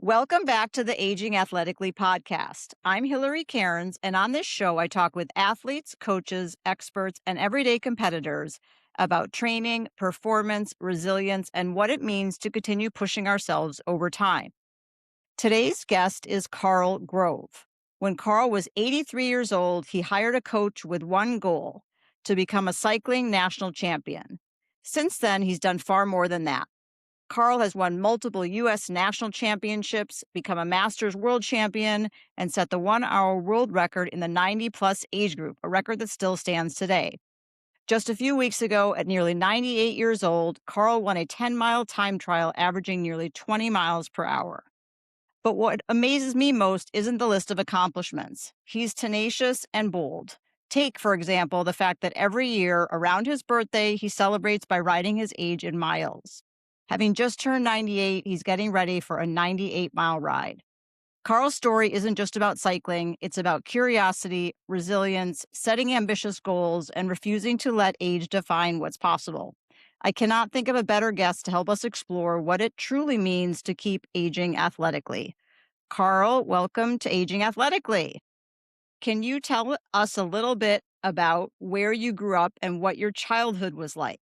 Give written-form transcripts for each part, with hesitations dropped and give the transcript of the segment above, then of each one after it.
Welcome back to the Aging Athletically podcast. I'm Hillary Cairns, and on this show, I talk with athletes, coaches, experts, and everyday competitors about training, performance, resilience, and what it means to continue pushing ourselves over time. Today's guest is Karl Grove. When Karl was 83 years old, he hired a coach with one goal: to become a cycling national champion. Since then, he's done far more than that. Karl has won multiple U.S. national championships, become a Masters world champion, and set the 1 hour world record in the 90-plus age group, a record that still stands today. Just a few weeks ago, at nearly 98 years old, Karl won a 10-mile time trial averaging nearly 20 miles per hour. But what amazes me most isn't the list of accomplishments. He's tenacious and bold. Take, for example, the fact that every year around his birthday, he celebrates by writing his age in miles. Having just turned 98, he's getting ready for a 98-mile ride. Karl's story isn't just about cycling, it's about curiosity, resilience, setting ambitious goals, and refusing to let age define what's possible. I cannot think of a better guest to help us explore what it truly means to keep aging athletically. Karl, welcome to Aging Athletically. Can you tell us a little bit about where you grew up and what your childhood was like?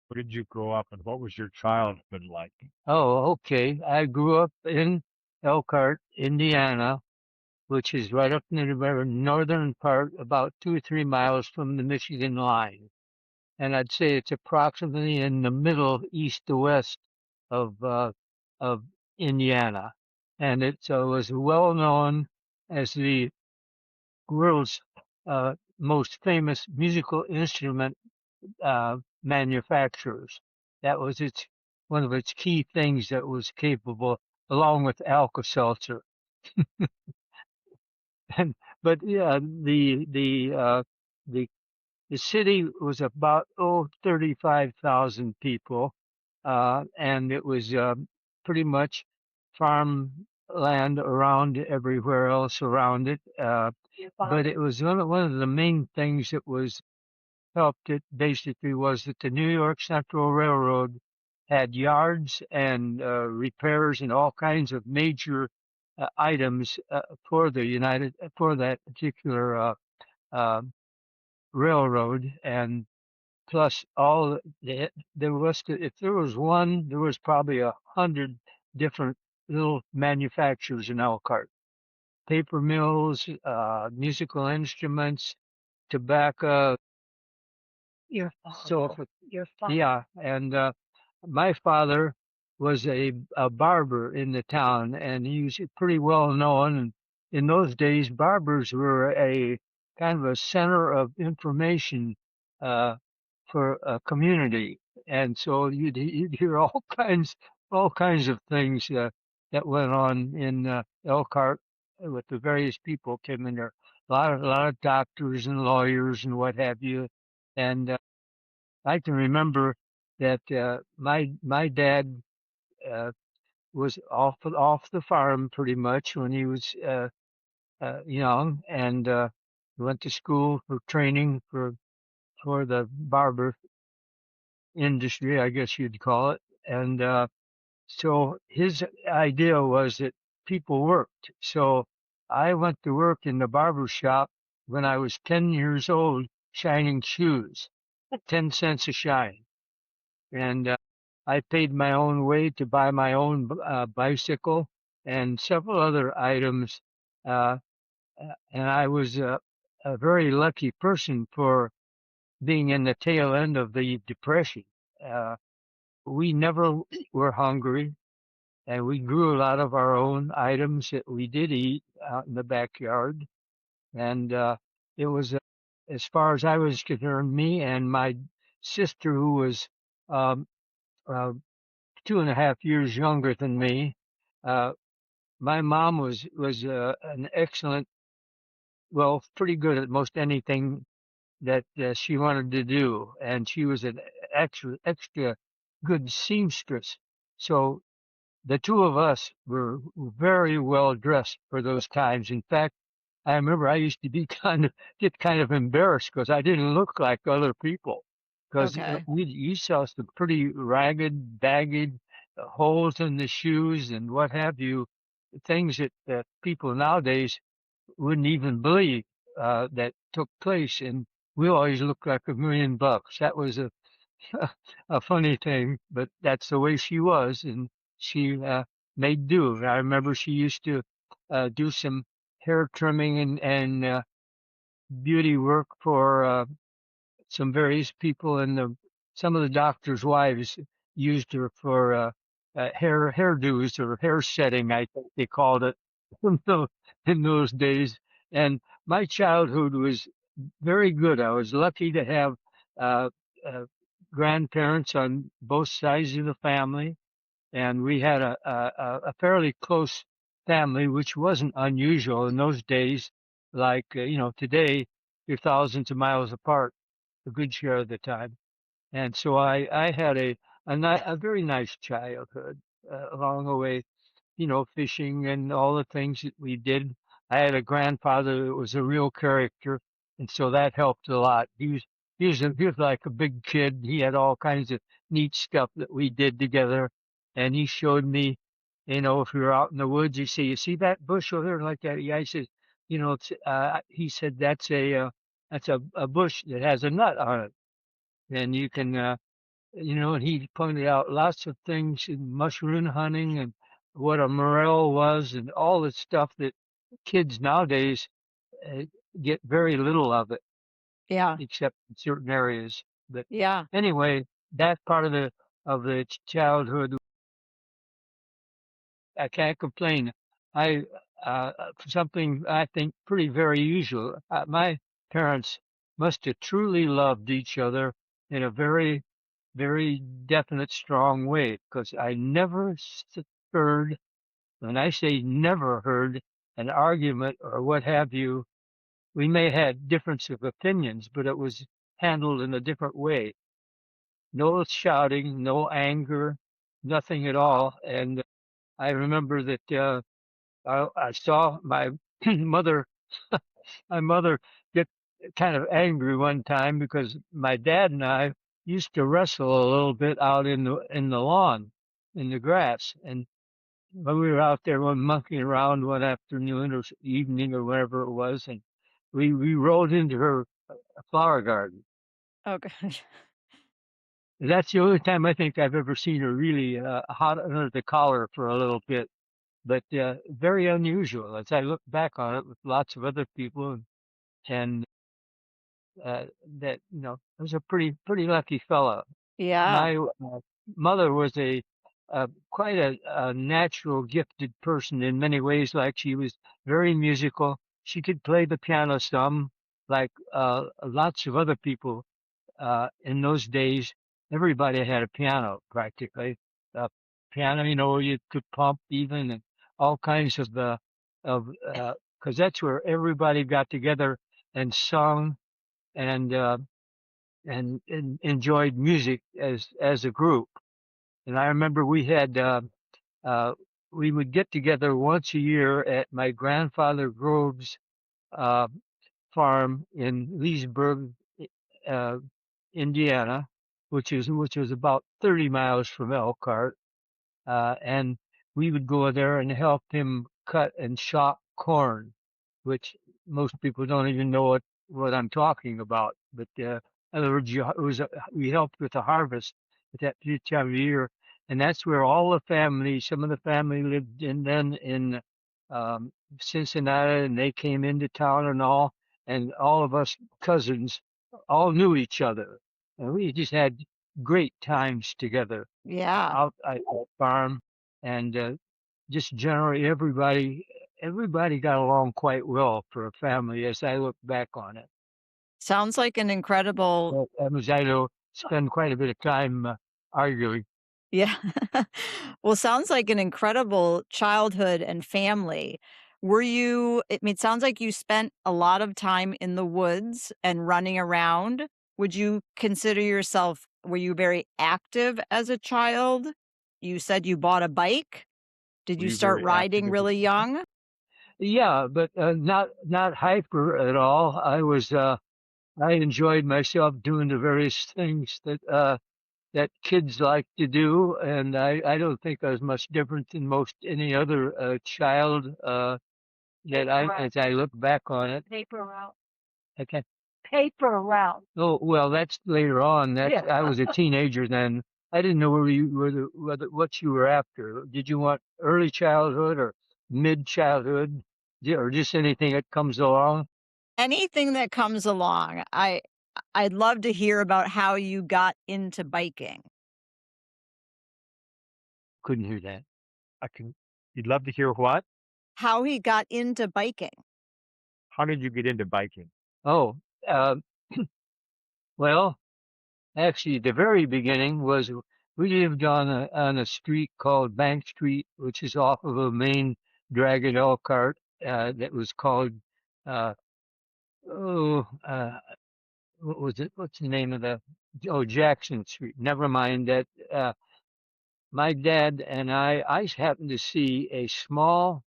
Where did you grow up and what was your childhood like? Oh, okay. I grew up in Elkhart, Indiana, which is right up near the very northern part, about 2 or 3 miles from the Michigan line. And I'd say it's approximately in the middle, east to west of of Indiana. And it was well known as the world's most famous musical instrument manufacturers. That was one of its key things that was capable, along with Alka-Seltzer. And but yeah, the the city was about 35,000 people, and it was pretty much farmland around everywhere else around it. But it was one of the main things that was helped it basically was that the New York Central Railroad had yards and repairs and all kinds of major items for that particular uh, railroad, and plus if there was one, there was probably 100 different little manufacturers in Elkhart, paper mills, musical instruments, tobacco. Your So, father. Your father. yeah, and my father was a barber in the town, and he was pretty well known. And in those days, barbers were a kind of a center of information uh, for a community, and so you'd hear all kinds of things that went on in Elkhart with the various people came in there. A lot of doctors and lawyers and what have you, and I can remember that my dad uh, was off the farm pretty much when he was young, and went to school for training for the barber industry, I guess you'd call it. And so his idea was that people worked. So I went to work in the barber shop when I was 10 years old, shining shoes, 10 cents a shine. And I paid my own way to buy my own bicycle and several other items. Uh, and I was a very lucky person for being in the tail end of the Depression. Uh, we never were hungry, and we grew a lot of our own items that we did eat out in the backyard. And it was, as far as I was concerned, me and my sister, who was um, uh, 2.5 years younger than me. Uh, my mom was an excellent, well, pretty good at most anything that she wanted to do, and she was an extra good seamstress. So the two of us were very well dressed for those times. In fact, I remember I used to be get kind of embarrassed because I didn't look like other people. Because Okay. you saw some pretty ragged, bagged, holes in the shoes and what have you, things that people nowadays wouldn't even believe that took place. And we always looked like $1,000,000. That was a a funny thing, but that's the way she was, and she made do. I remember she used to do some hair trimming and beauty work for some various people, and some of the doctors' wives used her for hairdos or hair setting, I think they called it in those days. And my childhood was very good. I was lucky to have uh, uh, grandparents on both sides of the family, and we had a fairly close family, which wasn't unusual in those days. Like today, you're thousands of miles apart a good share of the time. And so I had a very nice childhood along the way, fishing and all the things that we did. I had a grandfather that was a real character, and so that helped a lot. He was like a big kid. He had all kinds of neat stuff that we did together, and he showed me, if we were out in the woods, he said, "You see that bush over there like that?" Yeah, I said, he said that's a bush that has a nut on it, and you can and he pointed out lots of things in mushroom hunting and what a morel was and all the stuff that kids nowadays uh, get very little of it, Yeah. except in certain areas. But Yeah. anyway, that part of the childhood, I can't complain. I something I think pretty very usual. My parents must have truly loved each other in a very, very definite, strong way, because I never heard, when I say never heard, an argument or what have you. We may have difference of opinions, but it was handled in a different way. No shouting, no anger, nothing at all. And I remember that I saw my mother my mother get kind of angry one time because my dad and I used to wrestle a little bit out in the lawn, in the grass. And when we were out there one monkeying around one afternoon or evening or whatever it was, and we rode into her flower garden. Oh gosh. That's the only time I think I've ever seen her really hot under the collar for a little bit, but very unusual as I look back on it with lots of other people, and that I was a pretty lucky fella. Yeah. My mother was quite a natural gifted person in many ways. Like, she was very musical. She could play the piano some, like lots of other people in those days. Everybody had a piano practically. A piano, you could pump even, and all kinds of because that's where everybody got together and sung and and enjoyed music as a group. And I remember uh, we would get together once a year at my grandfather Grove's uh, farm in Leesburg, uh, Indiana, which was about 30 miles from Elkhart, and we would go there and help him cut and shock corn, which most people don't even know what I'm talking about. But in other words, we helped with the harvest at that time of year, and that's where all the family, some of the family lived in um, Cincinnati, and they came into town and all of us cousins all knew each other, and we just had great times together Yeah. out at the farm, and just generally everybody got along quite well for a family as I look back on it. Sounds like an incredible. As I know, spend quite a bit of time arguing. Yeah. Well, sounds like an incredible childhood and family. I mean, it sounds like you spent a lot of time in the woods and running around. Would you consider yourself, were you very active as a child? You said you bought a bike. Did Were you you start very active riding as a really child? young? Yeah, but not hyper at all. I enjoyed myself doing the various things that kids like to do, and I don't think I was much different than most any other child that as I look back on it. Paper route. Okay. Paper route. Oh, well, that's later on. That's Yeah. I was a teenager then. I didn't know what you were after. Did you want early childhood or mid childhood, or just anything that comes along? Anything that comes along. I'd love to hear about how you got into biking. Couldn't hear that. I can. You'd love to hear what? How he got into biking. How did you get into biking? Oh, uh, well, actually, the very beginning was we lived on a street called Bank Street, which is off of a main drag and cart that was called uh, oh what was it? What's the name of the Jackson Street? Never mind that. My dad and I happened to see a small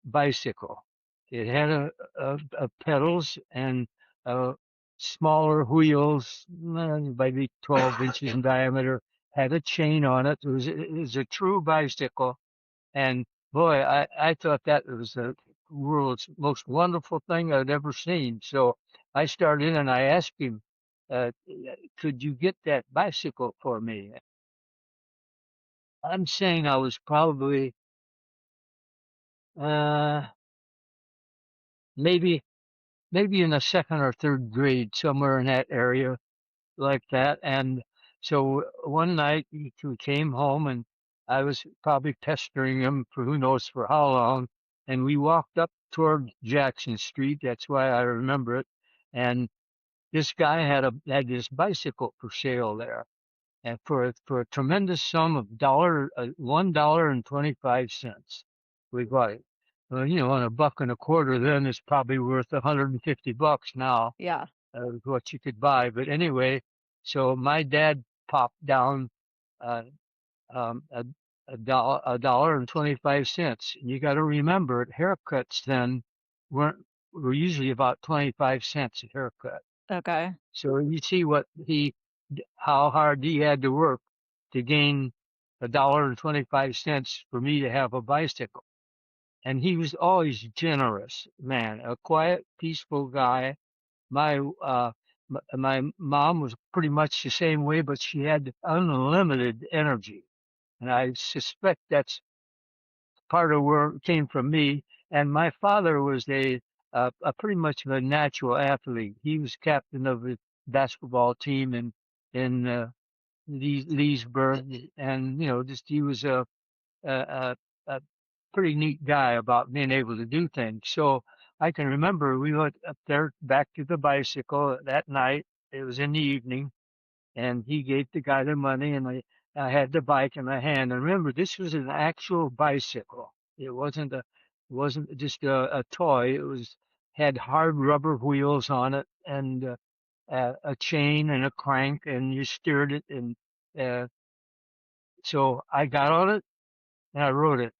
bicycle. It had a pedals and smaller wheels, maybe 12 inches in diameter. Had a chain on it. It was a true bicycle, and boy, I thought that was the world's most wonderful thing I'd ever seen. So I started and I asked him, uh, "Could you get that bicycle for me?" I'm saying I was probably uh, maybe maybe in the second or third grade, somewhere in that area like that. And so one night he came home and I was probably pestering him for who knows for how long. And we walked up toward Jackson Street. That's why I remember it. And this guy had this bicycle for sale there, and for a tremendous sum of $1.25. We bought it. Well, on a buck and a quarter then is probably worth $150 now, Yeah. what you could buy. But anyway, so my dad popped down uh, a dollar and 25 cents. And you got to remember, haircuts then were usually about 25 cents a haircut. Okay. So you see how hard he had to work to gain $1.25 for me to have a bicycle. And he was always generous, man, a quiet, peaceful guy. My my mom was pretty much the same way, but she had unlimited energy, and I suspect that's part of where it came from me. And my father was a pretty much of a natural athlete. He was captain of the basketball team in Leesburg, and just he was a, a pretty neat guy about being able to do things. So I can remember we went up there back to the bicycle that night. It was in the evening, and he gave the guy the money, and I had the bike in my hand. And remember, this was an actual bicycle. It wasn't just a toy. It had hard rubber wheels on it, and a chain and a crank, and you steered it. And uh, so I got on it and I rode it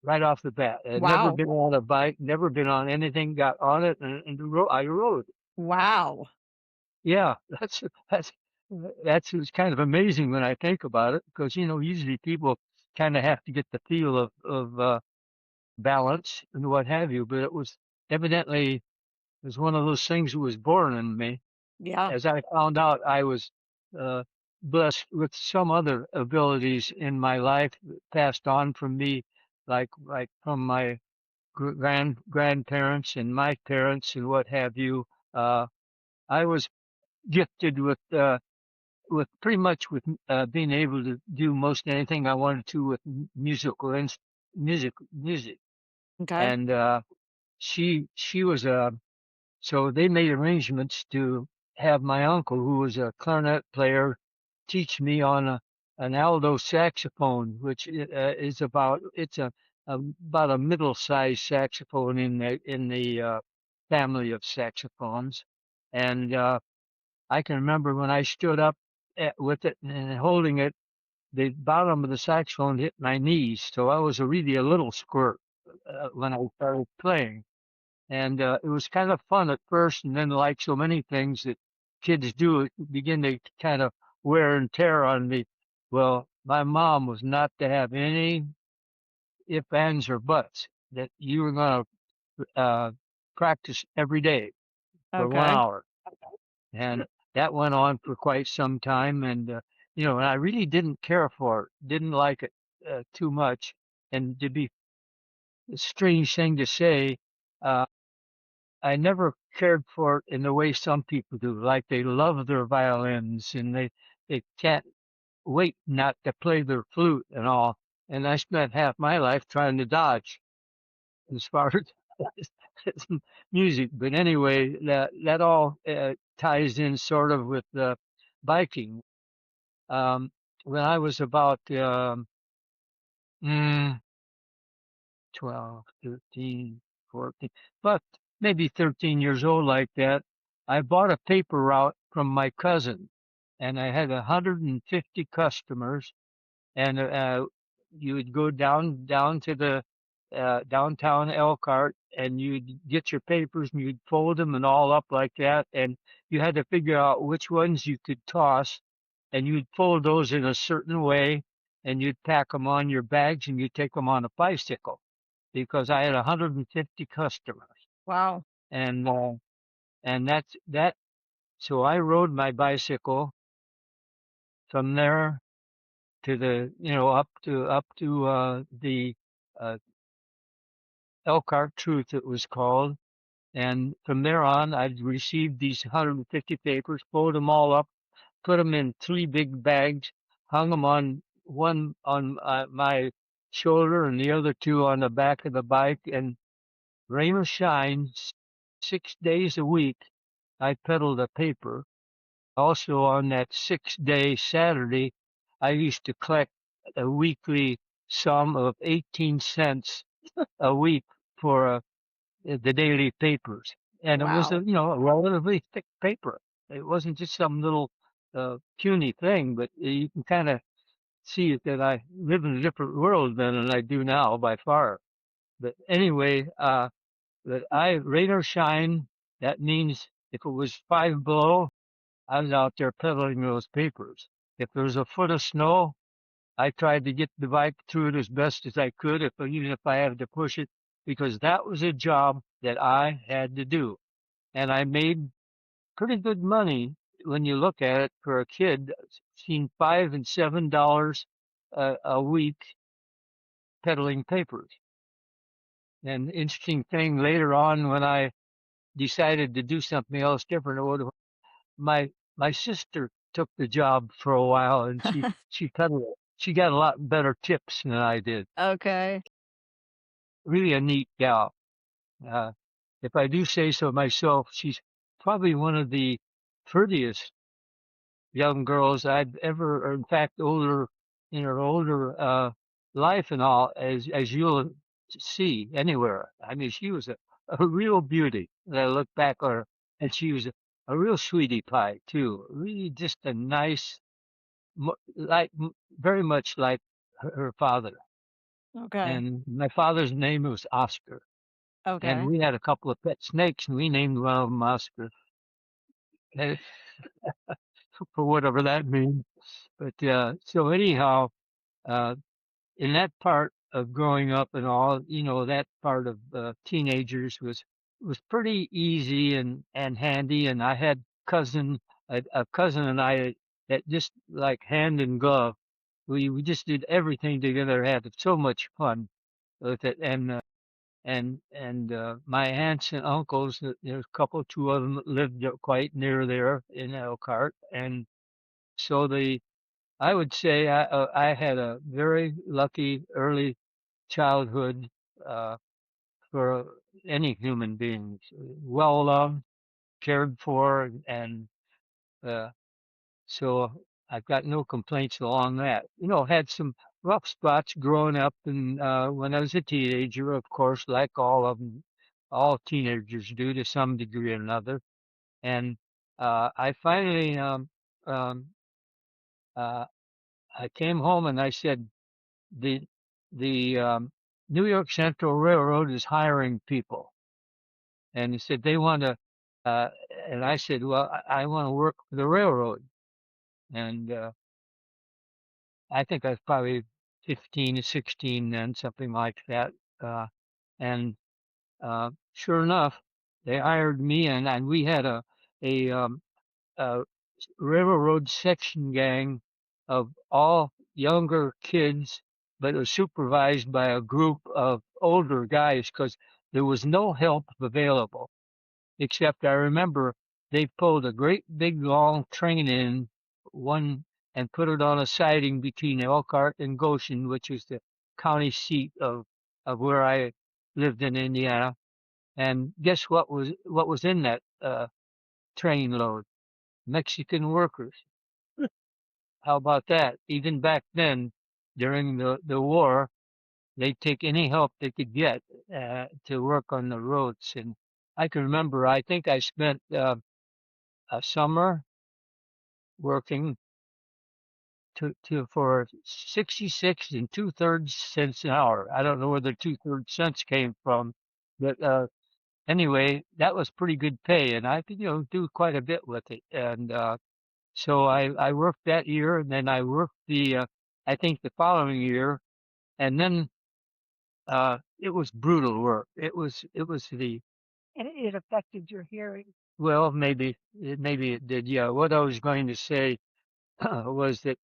right off the bat. I'd never Wow. been on a bike, never been on anything. Got on it and I rode. Wow. Yeah, that's it's kind of amazing when I think about it, because usually people kind of have to get the feel of balance and what have you. But it was evidently one of those things that was born in me. Yeah. As I found out, I was uh, blessed with some other abilities in my life passed on from me, like from my grandparents and my parents and what have you. Uh, I was gifted with pretty much with being able to do most anything I wanted to with music. Okay. And she was so they made arrangements to have my uncle, who was a clarinet player, teach me on an alto saxophone, which is about a middle-sized saxophone in the family of saxophones. And I can remember when I stood up with it and holding it, the bottom of the saxophone hit my knees, so I was really a little squirt when I started playing. And it was kind of fun at first, and then, like so many things that kids do, begin to kind of wear and tear on me. Well, my mom was not to have any ifs, ands, or buts that you were going to practice every day for one Okay. hour. And that went on for quite some time. And, and I really didn't care for it, didn't like it too much. And to be a strange thing to say, uh, I never cared for it in the way some people do, like they love their violins and they can't wait not to play their flute and all. And I spent half my life trying to dodge as far as music. But anyway, that all ties in sort of with biking. Um, when I was about mm, 12, 13, 14, but maybe 13 years old like that, I bought a paper route from my cousin, and I had 150 customers, and you would go down to the downtown Elkhart, and you'd get your papers and you'd fold them and all up like that, and you had to figure out which ones you could toss, and you'd fold those in a certain way, and you'd pack them on your bags and you'd take them on a bicycle because I had 150 customers, Wow. and that's that. So I rode my bicycle from there to the up to the uh, Elkhart Truth, it was called. And from there on, I'd received these 150 papers, folded them all up, put them in 3 big bags, hung them on one on my shoulder and the other two on the back of the bike, and rain or shine, 6 days a week, I peddled a paper. Also, on that 6-day Saturday, I used to collect a weekly sum of 18 cents a week for the daily papers. And it was Wow. a relatively thick paper. It wasn't just some little puny thing, but you can kind of see that I live in a different world than I do now by far. But anyway, that I rain or shine, that means if it was 5 below, I was out there peddling those papers. If there was a foot of snow, I tried to get the bike through it as best as I could, even if I had to push it, because that was a job that I had to do. And I made pretty good money when you look at it for a kid, seen $5 and $7 a week peddling papers. And interesting thing later on when I decided to do something else different, my my sister took the job for a while, and she peddled it. She got a lot better tips than I did. Okay. Really a neat gal. Uh, if I do say so myself, she's probably one of the prettiest young girls I've ever, or in fact, older in her older life and all, as you'll see anywhere. I mean, she was a real beauty. And I look back on her, and she was a real sweetie pie too. Really, just a nice, very much like her father. Okay. And my father's name was Oscar. And Okay. we had a couple of pet snakes, and we named one of them Oscar, eh, for whatever that means. But so anyhow, uh, in that part of growing up and all, that part of teenagers was pretty easy and handy. And I had a cousin and I that just like hand in glove. We just did everything together, had so much fun with it. And my aunts and uncles, there's a couple, two of them that lived quite near there in Elkhart, and so I would say I had a very lucky early childhood uh, for any human being, well loved, cared for, and uh, so I've got no complaints along that. Had some rough spots growing up, and when I was a teenager, of course, like all of them, all teenagers do to some degree or another. And I finally, um, uh, I came home and I said, the the New York Central Railroad is hiring people, and he said they want to. Uh, and I said, well, I want to work for the railroad. And I think I was probably 15 to 16 then, something like that. Uh, and sure enough, they hired me, and we had a railroad section gang of all younger kids, but it was supervised by a group of older guys because there was no help available. Except I remember they pulled a great big long train in one and put it on a siding between Elkhart and Goshen, which is the county seat of where I lived in Indiana. And guess what was in that train load? Mexican workers. How about that? Even back then, during the war, they'd take any help they could get to work on the roads. And I can remember, I think I spent a summer working for 66 and 2/3 cents an hour. I don't know where the 2/3 cents came from, but anyway, that was pretty good pay, and I could do quite a bit with it. And so I worked that year, and then I worked the I think the following year, and then it was brutal work. It was the And it affected your hearing. well, maybe it did. Yeah, what I was going to say was that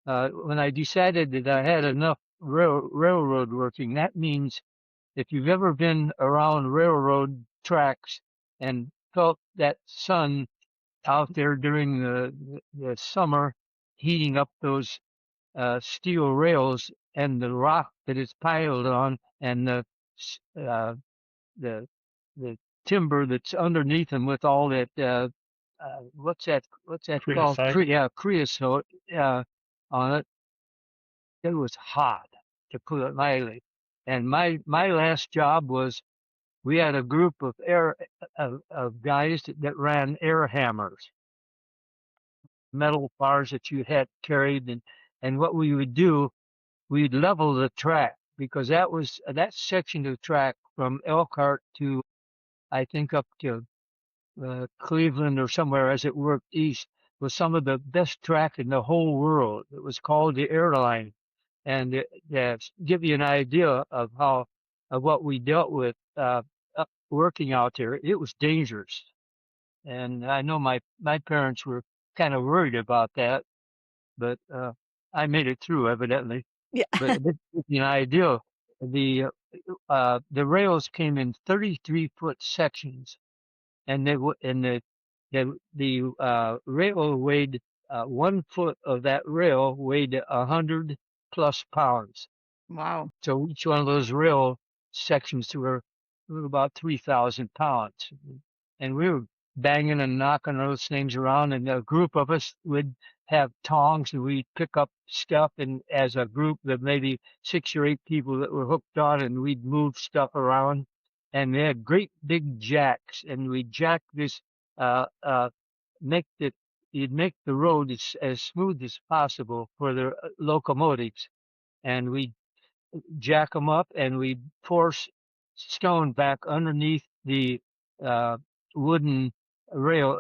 when I decided that I had enough railroad working, that means if you've ever been around railroad tracks and felt that sun out there during the summer heating up those steel rails and the rock that is piled on and uh, the the timber that's underneath them with all that what's that called? Creosote. Yeah, creosote on it. It was hot, to put it mildly. And my last job was we had a group of of guys that ran air hammers, metal bars that you had carried, and what we would do, we'd level the track because that section of track from Elkhart to I think up to Cleveland or somewhere as it worked east was some of the best track in the whole world. It was called the airline, and give you an idea of how of what we dealt with working out there. It was dangerous, and I know my parents were kind of worried about that, but I made it through evidently. Yeah. But to give you an idea, the rails came in 33-foot sections, and the rail weighed 1 foot of that rail weighed 100+ pounds. Wow. So each one of those rail sections were about 3,000 pounds, and we were banging and knocking those things around. And a group of us would have tongs, and we'd pick up stuff. And as a group of maybe 6 or 8 people that were hooked on, and we'd move stuff around. And they had great big jacks, and we jack this uh, uh, make the you'd make the road as smooth as possible for the locomotives, and we jack them up and we force stone back underneath the uh, wooden rail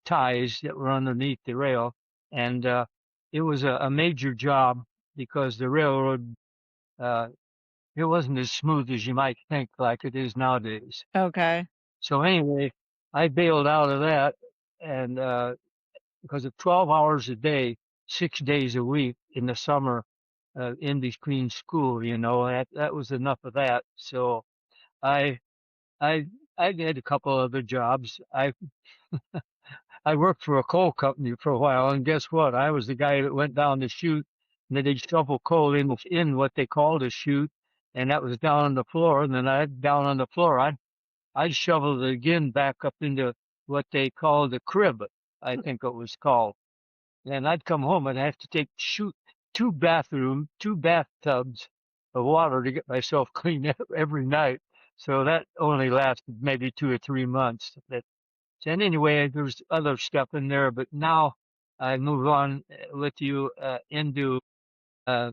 ties that were underneath the rail, and it was a major job because the railroad uh, it wasn't as smooth as you might think like it is nowadays. Okay. So anyway, I bailed out of that, and because of 12 hours a day, 6 days a week in the summer, in between school, that was enough of that. So I I I did a couple other jobs. I worked for a coal company for a while, and guess what? I was the guy that went down the chute, and then they'd shovel coal in what they called a chute, and that was down on the floor. And then down on the floor, I'd shovel it again back up into what they called the crib, I think it was called. And I'd come home and have to shoot two bathtubs of water to get myself clean every night. So that only lasted maybe 2 or 3 months. And anyway, there's other stuff in there, but now I move on with you into uh,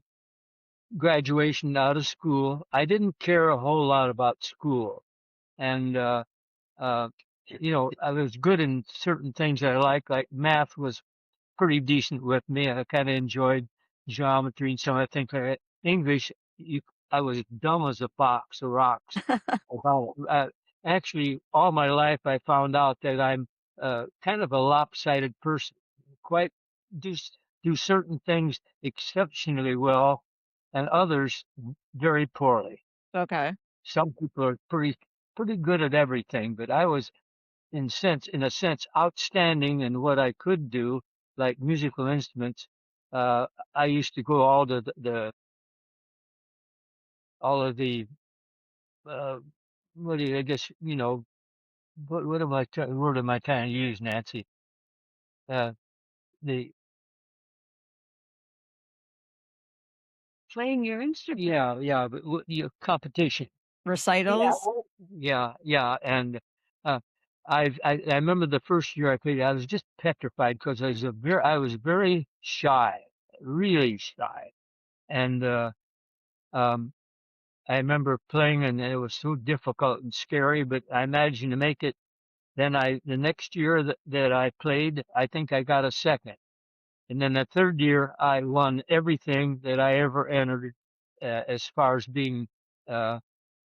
graduation out of school. I didn't care a whole lot about school, and uh, I was good in certain things that I like math was pretty decent with me. I kind of enjoyed geometry and some of the things like that. English, I was dumb as a box of rocks about it. Actually, all my life I found out that I'm kind of a lopsided person. Quite do do certain things exceptionally well, and others very poorly. Okay. Some people are pretty good at everything, but I was in a sense outstanding in what I could do, like musical instruments. Uh, I used to go all of the uh, what do you, I guess what am word am I trying to use, Nancy? Uh, the Playing your instrument. yeah, but your competition. Yeah. Recitals? Yeah, and uh, I remember the first year I played, I was just petrified because I was very shy, really shy, and um, I remember playing, and it was so difficult and scary. But I managed to make it. Then the next year that I played, I think I got a second, and then the third year I won everything that I ever entered, as far as being uh,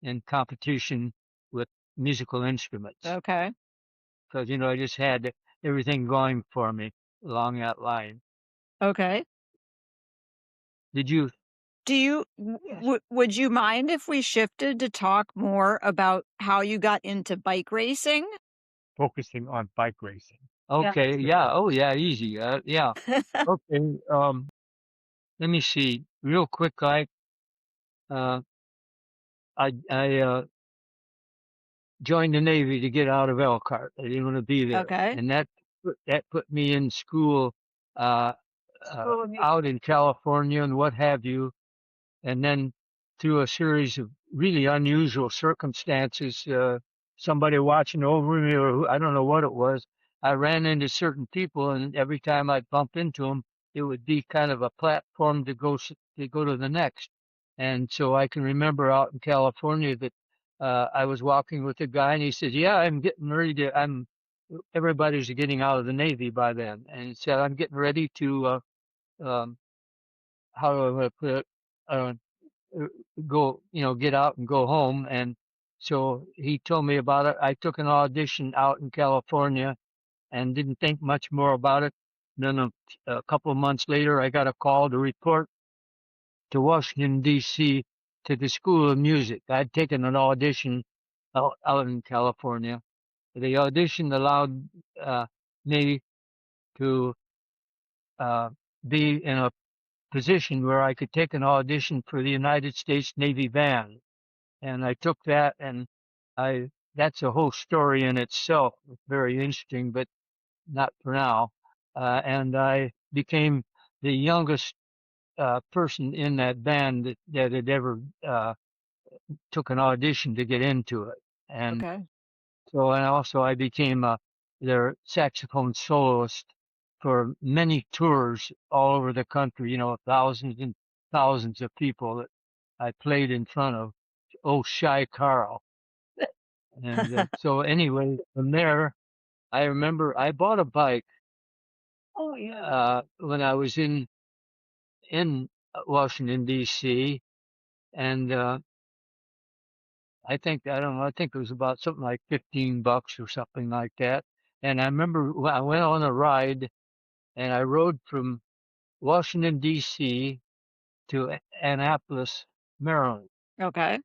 in competition with musical instruments. Okay. Because I just had everything going for me along that line. Okay. Did you? Do you Yes. would you mind if we shifted to talk more about how you got into bike racing? Focusing on bike racing. Okay, yeah. Oh, yeah. Easy. Yeah. Okay. Let me see. Real quick, uh, I joined the Navy to get out of Elkhart. I didn't want to be there, Okay. and that put me in school, uh, School of Music. out in California and what have you. And then through a series of really unusual circumstances, somebody watching over me, or I don't know what it was, I ran into certain people, and every time I'd bump into them, it would be kind of a platform to go to the next. And so I can remember out in California that I was walking with a guy, and he said, "Yeah, I'm getting ready to. Everybody's getting out of the Navy by then," and he said, "I'm getting ready to. Um, how do I put it? Uh, uh, go, get out and go home." And so he told me about it. I took an audition out in California and didn't think much more about it. Then a couple of months later, I got a call to report to Washington, D.C. to the School of Music. I'd taken an audition out in California. The audition allowed me to uh, be in a position where I could take an audition for the United States Navy Band. And I took that, and that's a whole story in itself. It's very interesting, but not for now. And I became the youngest person in that band that had ever took an audition to get into it. And Okay. so, and also I became their saxophone soloist for many tours all over the country, thousands and thousands of people that I played in front of. Oh, Shy Carl. And so anyway, from there, I remember I bought a bike Oh, yeah. when I was in Washington D.C. and I don't know, I think it was about something like $15 or something like that. And I remember I went on a ride and I rode from Washington D.C. to Annapolis, Maryland, Okay.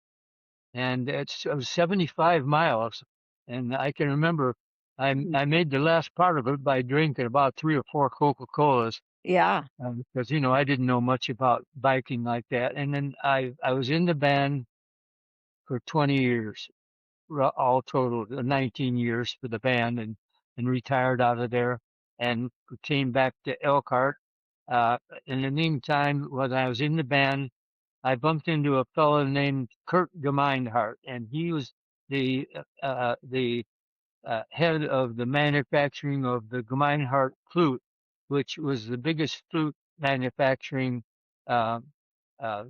and it was 75 miles. And I can remember I made the last part of it by drinking about 3 or 4 Coca-Colas, Yeah. because I didn't know much about biking like that. And then I was in the band for 20 years, all total 19 years for the band, and retired out of there and came back to Elkhart. In the meantime, when I was in the band, I bumped into a fellow named Kurt Gemeinhart, and he was the head of the manufacturing of the Gemeinhart flute, which was the biggest flute manufacturing uh, uh,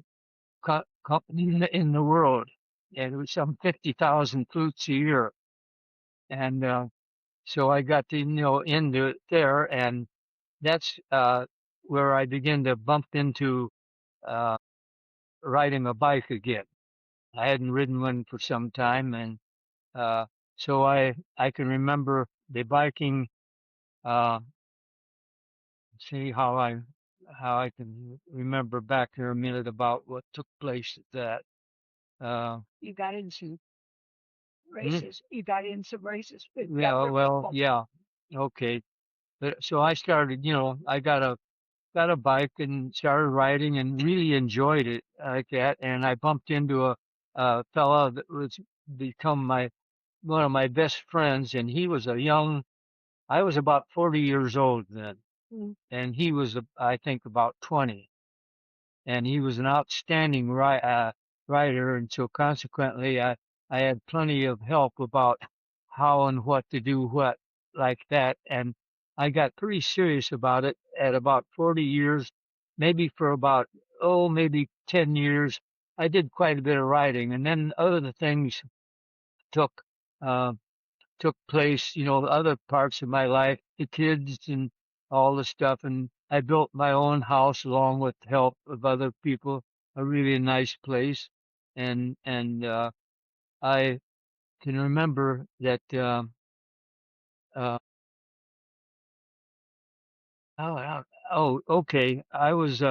company in the world. And it was some 50,000 flutes a year. And so I got to, into it there. And that's where I began to bump into uh, riding a bike again. I hadn't ridden one for some time, and uh, so I can remember the biking. Uh, see how I can remember back here a minute about what took place at that. You got into Hmm? races. You got in some races with Yeah, younger well, people. yeah, okay. But, so I started, I got a bike and started riding and really enjoyed it like that. And I bumped into a fella that was become one of my best friends, and he was I was about 40 years old then, Mm. and he was, I think, about 20, and he was an outstanding rider, and so consequently, I had plenty of help about how and what to do what like that, and I got pretty serious about it at about 40 years, maybe for about maybe 10 years. I did quite a bit of riding, and then other things took uh, took place, other parts of my life, the kids and all the stuff. And I built my own house along with the help of other people, a really nice place. And I can remember that, uh, okay. I was,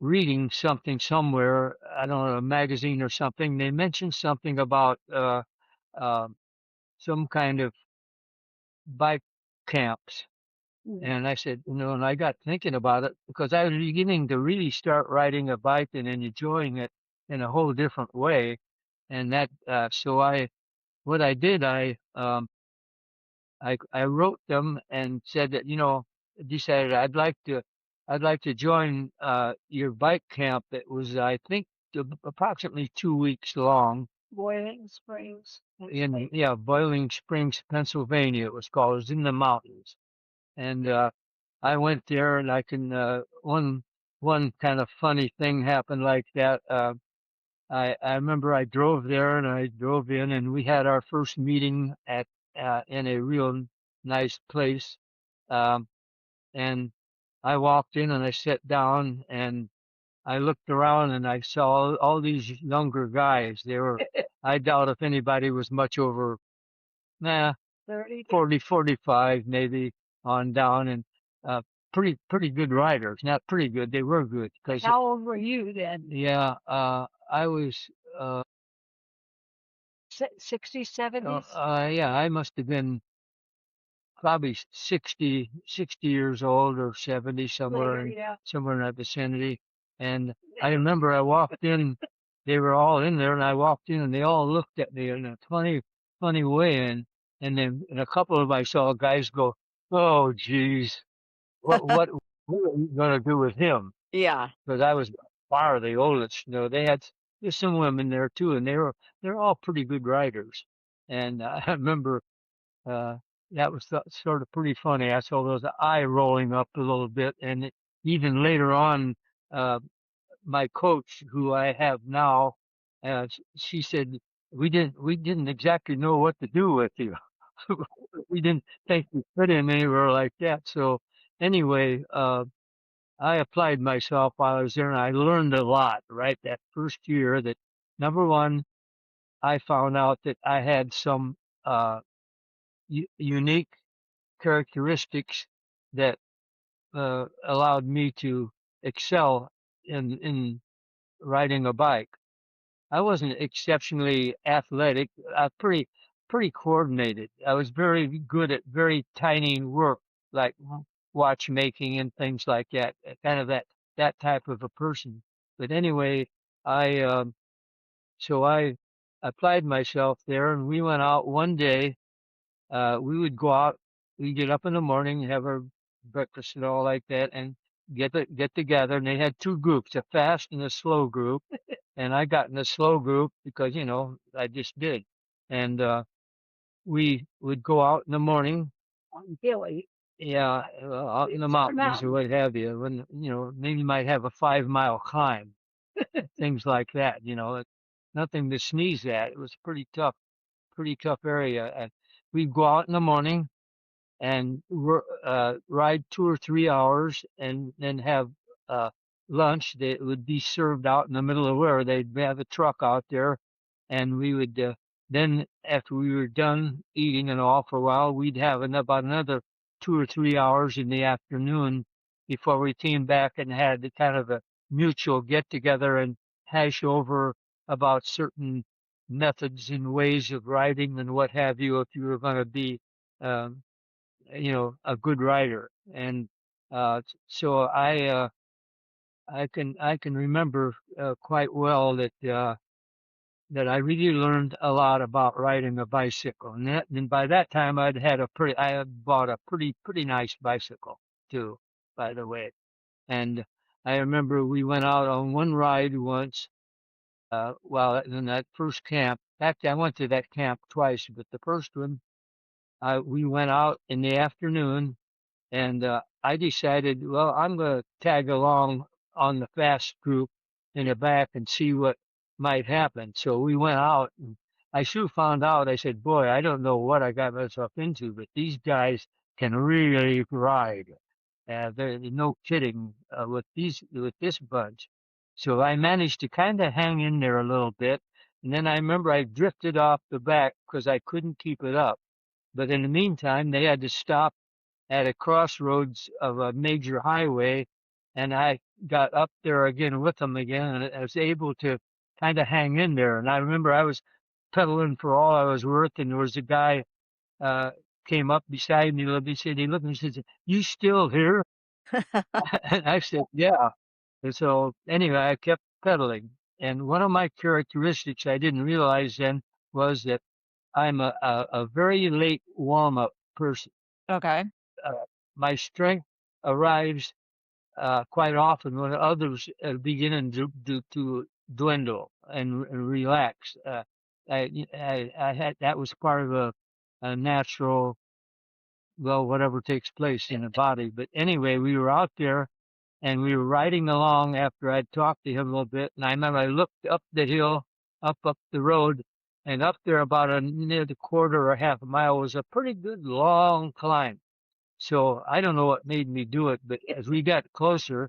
reading something somewhere, I don't know, a magazine or something. They mentioned something about, uh, some kind of bike camps. Mm. And I said, and I got thinking about it because I was beginning to really start riding a bike and enjoying it in a whole different way. And so what I did, I wrote them and said that, decided I'd like to join, your bike camp. It was, I think, approximately 2 weeks long Boiling Springs. in, yeah, Boiling Springs, Pennsylvania. It was called. It was in the mountains. And, I went there and I can one kind of funny thing happened like that. I remember I drove there and I drove in and we had our first meeting at in a real nice place. Um, and I walked in and I sat down and I looked around and I saw all these younger guys. I doubt if anybody was much over, nah, 30. 40, 45 maybe on down, and uh, pretty good riders. Not pretty good, they were good. Because How old were you then? yeah, I was, uh, 60s, 70s? yeah, I must have been probably 60 years old or 70, Later, yeah. somewhere in that vicinity. And I remember I walked in, they were all in there, and I walked in, and they all looked at me in a funny way, and then in a couple of I saw guys go, "Oh, geez, what are we gonna do with him?" Yeah. Because I was far the oldest. They had there's some women there too, and they're all pretty good riders. And I remember uh, that was sort of pretty funny. I saw those eye rolling up a little bit, and even later on, uh, my coach, who I have now, she said we didn't exactly know what to do with you. We didn't think you fit in anywhere like that. So anyway, I applied myself while I was there, and I learned a lot. Right, that first year, that number one, I found out that I had some uh, unique characteristics that allowed me to excel in riding a bike. I wasn't exceptionally athletic, pretty coordinated. I was very good at very tiny work, like watchmaking and things like that. Kind of that type of a person. But anyway, I so I applied myself there, and we went out one day. We would go out, we'd get up in the morning, have our breakfast and all like that, and get together. And they had two groups, a fast and a slow group. And I got in the slow group because, I just did. And we would go out in the morning, On Gilly. yeah, out in the It's a mountains or mountain. what have you. When, maybe might have a 5 mile climb, things like that. Nothing to sneeze at. It was pretty tough area. And we'd go out in the morning, and ride 2 or 3 hours and then have lunch that would be served out in the middle of where they'd have a truck out there, and we would then after we were done eating and all for a while, we'd have about another 2 or 3 hours in the afternoon before we came back and had kind of a mutual get together and hash over about certain methods and ways of writing and what have you if you were going to be um, a good writer. And so I can remember quite well that I really learned a lot about riding a bicycle. And by that time I had bought a pretty nice bicycle too, by the way. And I remember we went out on one ride once, well, in that first camp. Actually, I went to that camp twice, but the first one, we went out in the afternoon, and I decided, well, I'm going to tag along on the fast group in the back and see what might happen. So we went out, and I soon found out. I said, boy, I don't know what I got myself into, but these guys can really ride. They're no kidding with this bunch. So I managed to kind of hang in there a little bit, and then I remember I drifted off the back because I couldn't keep it up. But in the meantime, they had to stop at a crossroads of a major highway, and I got up there again with them again, and I was able to kind of hang in there. And I remember I was pedaling for all I was worth, and there was a guy uh, came up beside me. He looked and said, "You still here?" And I said, "Yeah." And so anyway, I kept pedaling. And one of my characteristics I didn't realize then was that I'm a very late warm up person. Okay. Uh, my strength arrives quite often when others are beginning to dwindle and relax. I had that was part of a natural, well, whatever takes place in the body. But anyway, we were out there and we were riding along after I'd talked to him a little bit. And I remember I looked up the hill, up the road, and up there about near the quarter or half a mile was a pretty good long climb. So I don't know what made me do it, but as we got closer,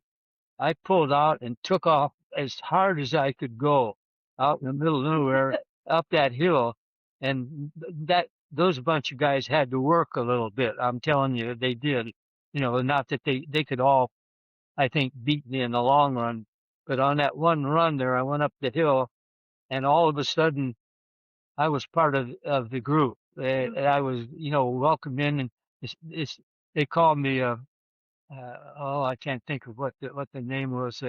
I pulled out and took off as hard as I could go out in the middle of nowhere up that hill. And those bunch of guys had to work a little bit. I'm telling you, they did. Not that they could all, I think, beat me in the long run. But on that one run there, I went up the hill, and all of a sudden, I was part of the group. I was, welcomed in, and they called me I can't think of what the name was.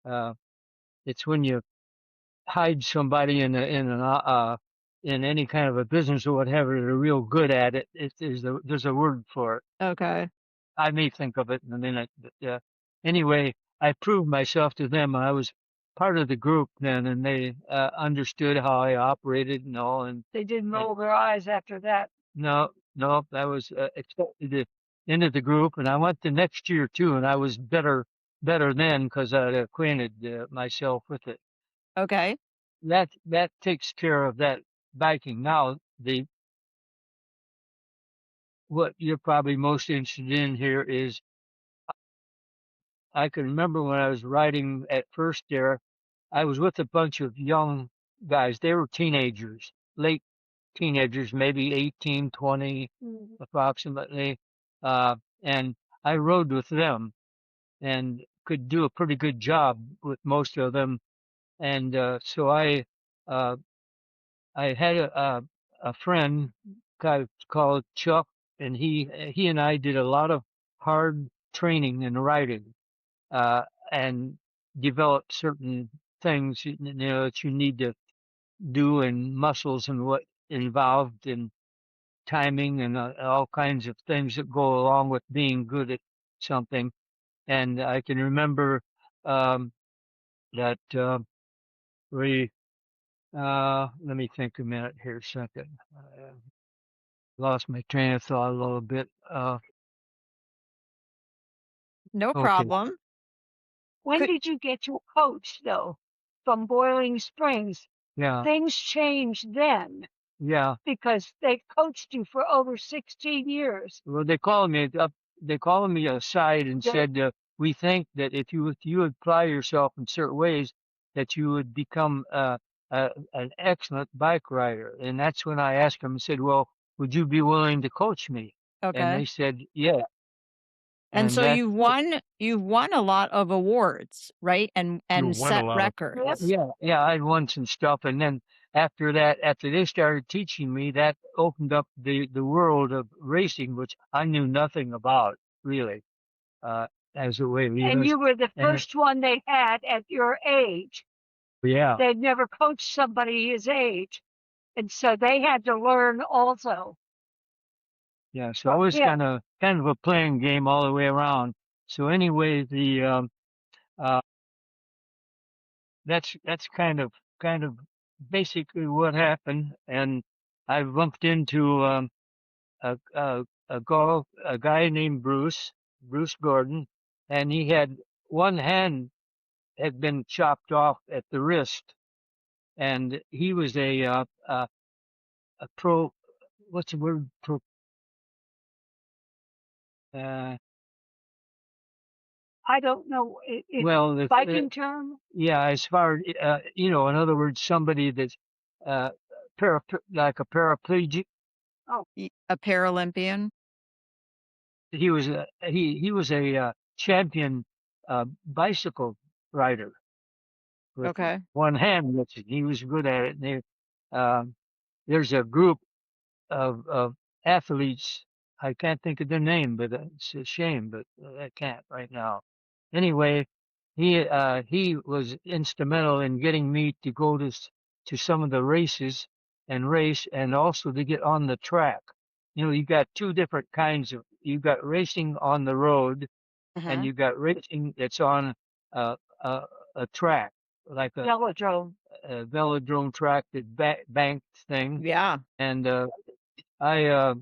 Uh, it's when you hide somebody in any kind of a business or whatever. They're real good at it. There's a word for it. Okay. I may think of it in a minute. But anyway, I proved myself to them. I was part of the group then, and they understood how I operated and all. And They didn't roll their eyes after that. no, that was accepted the end of the group, and I went the next year too, and I was better then because I'd acquainted myself with it. Okay. That takes care of that biking. Now, what you're probably most interested in here is I can remember when I was riding at first there, I was with a bunch of young guys. They were teenagers, late teenagers, maybe 18, 20 approximately. And I rode with them and could do a pretty good job with most of them. And so uh, I had a friend guy called Chuck, and he and I did a lot of hard training and riding, and developed certain things that you need to do and muscles and what involved in timing and all kinds of things that go along with being good at something. And I can remember that we let me think a minute here a second. Lost my train of thought a little bit. No Okay. problem. When Could- did you get your coach, though, from Boiling Springs? Yeah. Things changed then. Yeah. because they coached you for over 16 years. Well, they called me up. They called me aside and They- said, "We think that if you apply yourself in certain ways, that you would become an excellent bike rider." And that's when I asked them and said, "Well, would you be willing to coach me?" And Okay. they said, "Yeah." And And so that, you've won a lot of awards, right? And You and won a set lot of records. yeah, I won some stuff. And then after that, after they started teaching me, that opened up the world of racing, which I knew nothing about really. Uh, as a way, and you were the and first one they had at your age. yeah, They'd never coached somebody his age. And so they had to learn also. yeah. So it was Yeah. kind of a playing game all the way around. So anyway, the uh, that's kind of basically what happened. And I bumped into a guy named Bruce Gordon, and he had one hand had been chopped off at the wrist, and he was a pro. What's the word? Pro. Uh, I don't know. well, Biking term? yeah, as far in other words, somebody that's uh, like a paraplegic. Oh, A Paralympian. He was a champion bicycle rider with Okay. one hand, which he was good at it. And um, there's a group of athletes. I can't think of their name, but it's a shame, but I can't right now. Anyway, he was instrumental in getting me to go to some of the races and race, and also to get on the track. You got two different kinds of. You got racing on the road, and Uh-huh. you got racing that's on uh, a a track, like velodrome. a velodrome track, that banked thing. Yeah. And I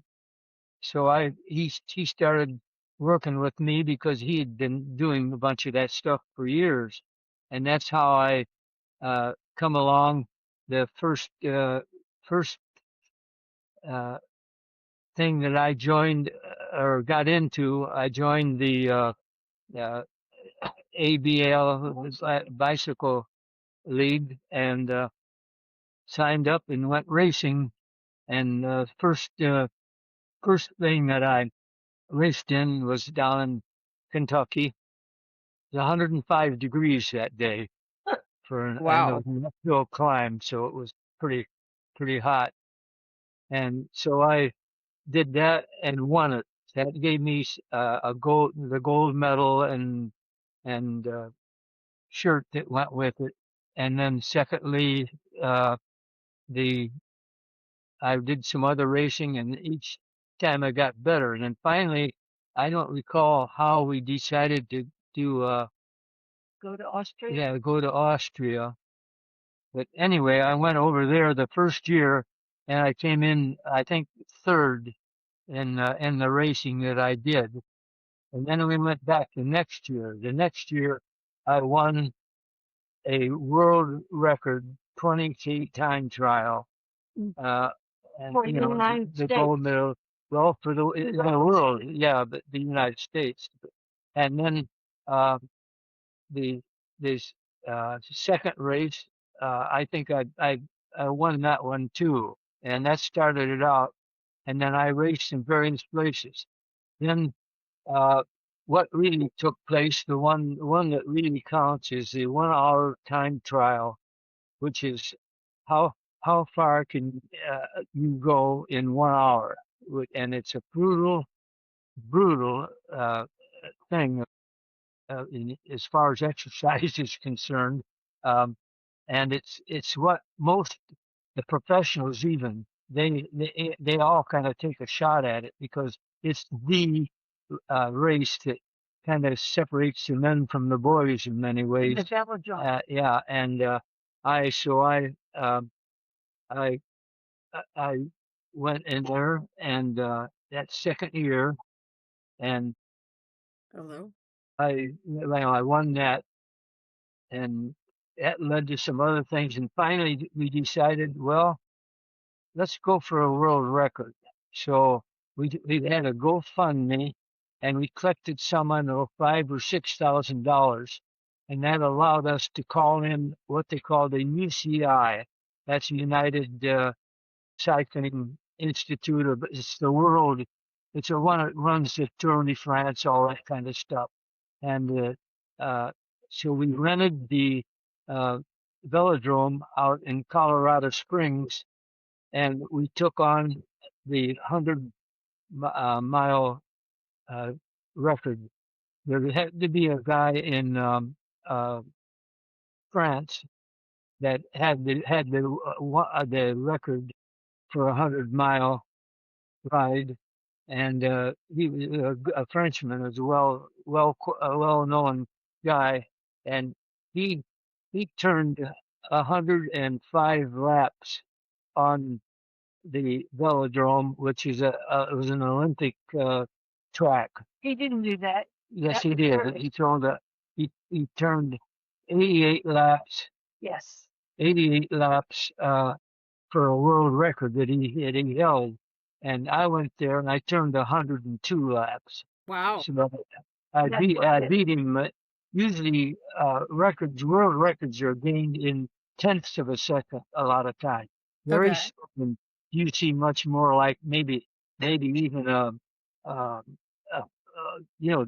so he started working with me because he had been doing a bunch of that stuff for years, and that's how I come along. The first uh, thing that I joined or got into, I joined the uh, ABL bicycle league, and signed up and went racing. And first thing that I raced in was down in Kentucky. It was 105 degrees that day and it Wow. was an uphill climb, so it was pretty hot. And so I did that and won it. That gave me the gold medal and shirt that went with it. And then secondly, uh, the I did some other racing, and each time I got better. And then finally, I don't recall how we decided to do Go to Austria. yeah, go to Austria. But anyway, I went over there the first year, and I came in, I think, third in the racing that I did. And then we went back the next year. The next year, I won a world record 20K time trial. Mm. Uh, and For the United the States. gold medal, well, for in the world, yeah, but the United States. And then the this second race, I think I won that one too, and that started it out. And then I raced in various places. Then uh, what really took place, the one that really counts, is the 1 hour time trial, which is how how far can you go in 1 hour. And it's a brutal thing as far as exercise is concerned. Um, and it's what most the professionals, even they all kind of take a shot at it, because it's the race that kind of separates the men from the boys in many ways. The velodrome. Yeah, and I so I I went in there, and that second year, and Hello. I won that, and that led to some other things. And finally, we decided, well, let's go for a world record. So we had a GoFundMe, and we collected some, I don't know, $5,000 or $6,000, and that allowed us to call in what they call the UCI. That's United Cycling Institute of, it's the world, it's the one that runs the Tour de France, all that kind of stuff. And so we rented the velodrome out in Colorado Springs, and we took on the 100-mile record. There had to be a guy in France that had the record for a 100-mile ride, and he was a Frenchman, as a well-known guy, and he turned 105 laps on the velodrome, which is it was an Olympic track. He didn't do that. Yes, That he was did. Curtis. He turned 88 laps, Yes. 88 laps for a world record that he held. And I went there and I turned 102 laps. Wow. So I That's beat what it is. him. Usually, world records are gained in tenths of a second a lot of times. Very Okay. seldom do you see much more, like maybe even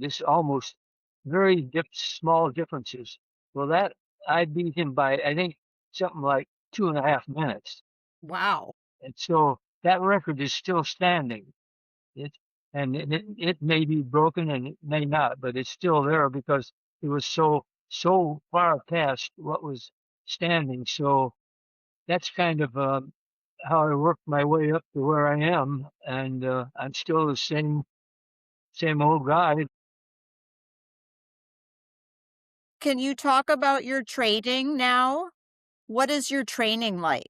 this almost very small differences. Well, that I beat him by, I think, something like 2.5 minutes. Wow. And so that record is still standing. It may be broken and it may not, but it's still there because it was so far past what was standing. So that's kind of how I worked my way up to where I am, and I'm still the same old guy. Can you talk about your training now? What is your training like?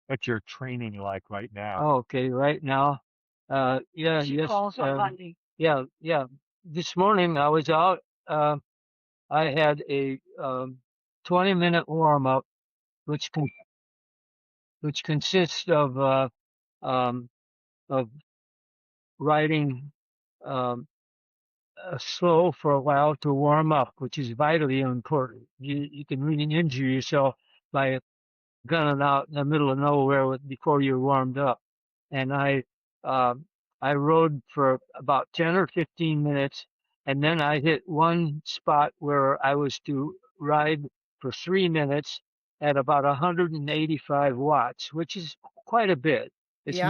What's your training like right now? Oh, okay, right now, She yes, calls on Monday. yeah. This morning I was out. I had a 20-minute warm up, which consists of riding slow for a while to warm up, which is vitally important. You can really injure yourself by gunning out in the middle of nowhere before you're warmed up. And I rode for about 10 or 15 minutes, and then I hit one spot where I was to ride for 3 minutes at about 185 watts, which is quite a bit. It's Yeah.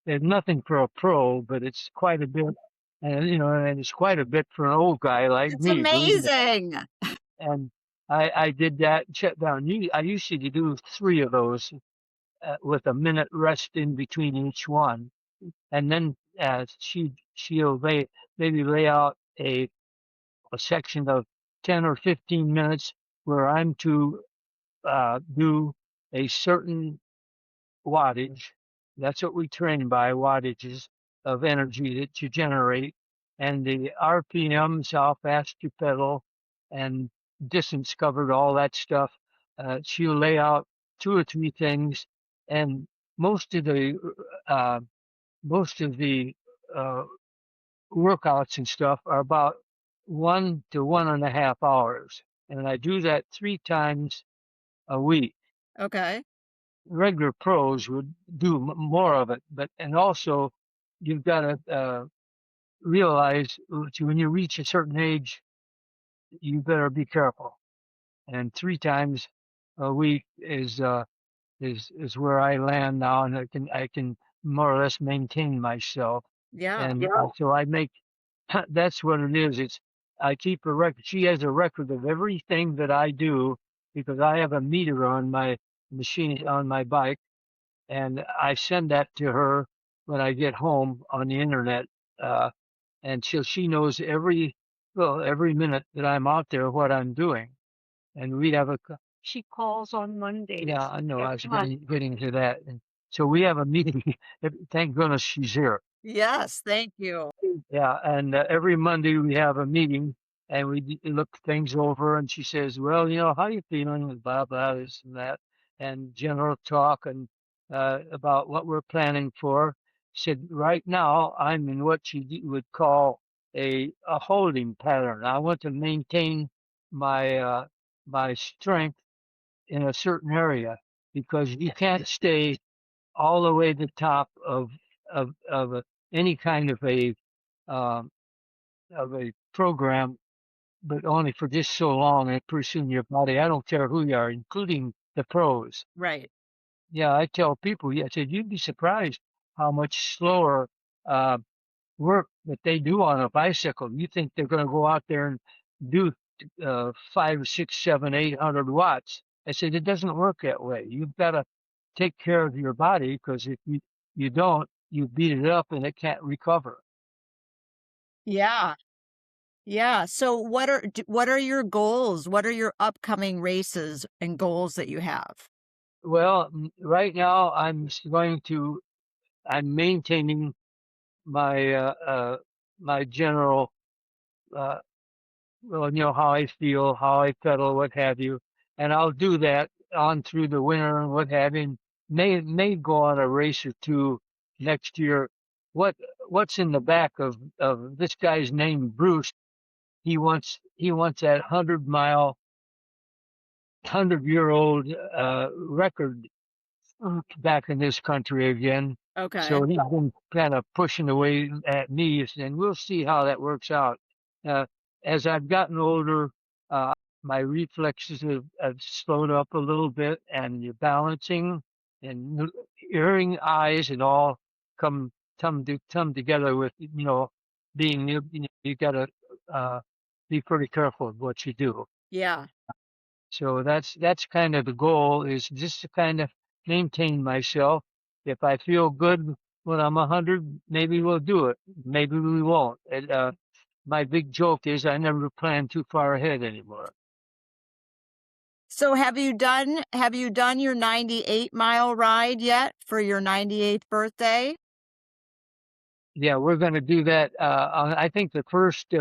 nothing for a pro, but it's quite a bit. And and it's quite a bit for an old guy like It's me. believe me. amazing. And I did that, shut down. I used to do 3 of those with a minute rest in between each one, and then she'll maybe lay out a section of 10 or 15 minutes where I'm to do a certain wattage. That's what we train by, wattages of energy that you generate, and the RPMs, how fast you pedal, and distance covered, all that stuff. She'll lay out 2 or 3 things, and most of the workouts and stuff are about 1 to 1.5 hours, and I do that 3 times a week. Okay. Regular pros would do more of it, and also you've got to realize when you reach a certain age, you better be careful. And 3 times a week is where I land now, and I can more or less maintain myself. Yeah. And so I make that's what it is. I keep a record. She has a record of everything that I do because I have a meter on my machine on my bike, and I send that to her when I get home on the internet. And she knows every minute that I'm out there what I'm doing. And we have She calls on Mondays. yeah, I know. I was Every month. getting to that. And so we have a meeting. Thank goodness she's here. Yes. Thank you. Yeah, and every Monday we have a meeting, and we look things over. And she says, "Well, how you feeling?" And blah blah, this and that, and general talk. And about what we're planning for. Said right now I'm in what would call a holding pattern. I want to maintain my my strength in a certain area because you can't stay all the way to the top of any kind um, of a program, but only for just so long. And pretty soon your body, I don't care who you are, including the pros. Right. Yeah, I tell people, yeah, I said, you'd be surprised how much slower uh, work that they do on a bicycle. You think they're going to go out there and do 5, 6, 7, 800 watts. I said, it doesn't work that way. You've got to take care of your body because if you don't, you beat it up and it can't recover. Yeah. Yeah. So what are your goals? What are your upcoming races and goals that you have? Well, right now I'm maintaining my my general uh, well, how I feel, how I pedal, what have you, and I'll do that on through the winter and what have you. And may go on a race or two next year. What what's in the back of this guy's name, Bruce? He wants that 100-mile, 100-year-old record back in this country again. Okay. So he's been kind of pushing away at me, and we'll see how that works out. Uh, as I've gotten older, uh, my reflexes have slowed up a little bit, and your balancing and hearing, eyes, and all come together with being you got to be pretty careful of what you do. Yeah. So that's kind of the goal, is just to kind of maintain myself. If I feel good when I'm 100, maybe we'll do it. Maybe we won't. My big joke is I never plan too far ahead anymore. So have you done your 98-mile ride yet for your 98th birthday? Yeah, we're going to do that. I think the 1st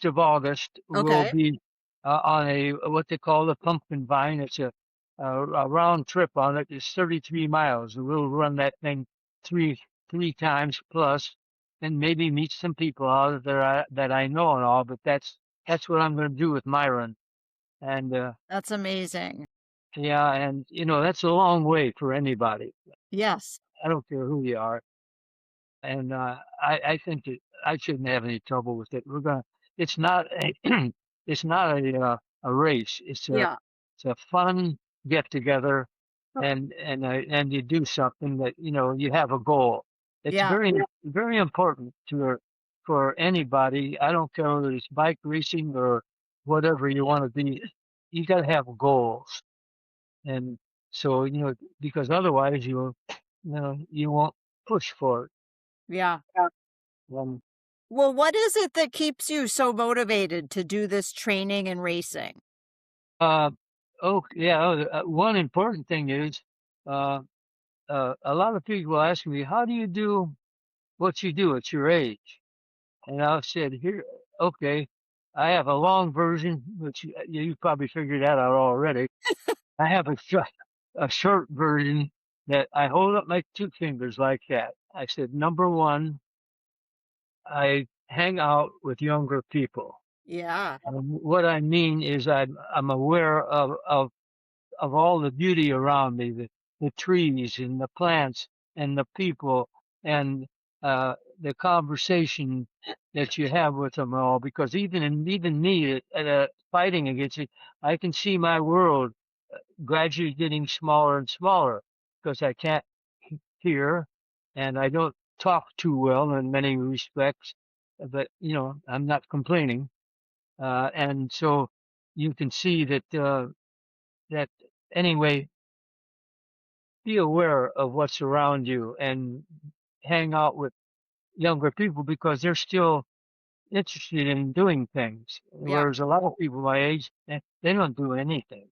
of August will Okay. be on a what they call the pumpkin vine. It's a round trip on it. It's 33 miles. We'll run that thing three times plus, and maybe meet some people out there that I know and all. But that's what I'm going to do with my run. And That's amazing. yeah, and that's a long way for anybody. Yes. I don't care who you are. And I think that I shouldn't have any trouble with it. It's not a, it's not a race. Yeah. It's a fun get together, and you do something that you have a goal. It's Yeah. very important for anybody. I don't care whether it's bike racing or whatever you want to be. You got to have goals, and so because otherwise you won't push for it. Yeah. Um, Well, what is it that keeps you so motivated to do this training and racing? oh yeah, one important thing is, uh, a lot of people ask me, how do you do what you do at your age? And I've said, here, okay, I have a long version, which you probably figured that out already. I have a short version that I hold up my 2 fingers like that. I said, number one, I hang out with younger people. Yeah. What I mean is I'm aware of all the beauty around me, the trees and the plants and the people and the conversation that you have with them all. Because even me fighting against it, I can see my world gradually getting smaller and smaller because I can't hear and I don't talk too well in many respects. But I'm not complaining, and so you can see that anyway. Be aware of what's around you and hang out with younger people because they're still interested in doing things. Yeah. Whereas a lot of people my age, they don't do anything.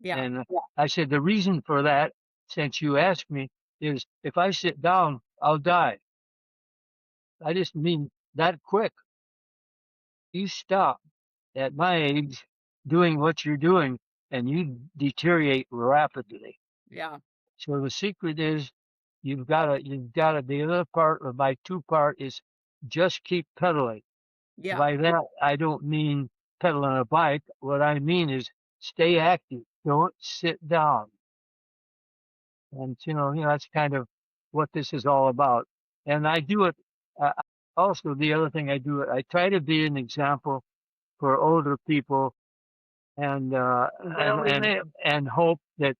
Yeah. And I said, the reason for that, since you asked me, is if I sit down, I'll die. I just mean that quick. You stop at my age doing what you're doing and you deteriorate rapidly. Yeah. So the secret is you've gotta the other part of my two part is just keep pedaling. Yeah. By that I don't mean pedal on a bike. What I mean is stay active. Don't sit down. And that's kind of what this is all about. And I do it. Uh, Also, the other thing I do, I try to be an example for older people, and Where we live. and hope that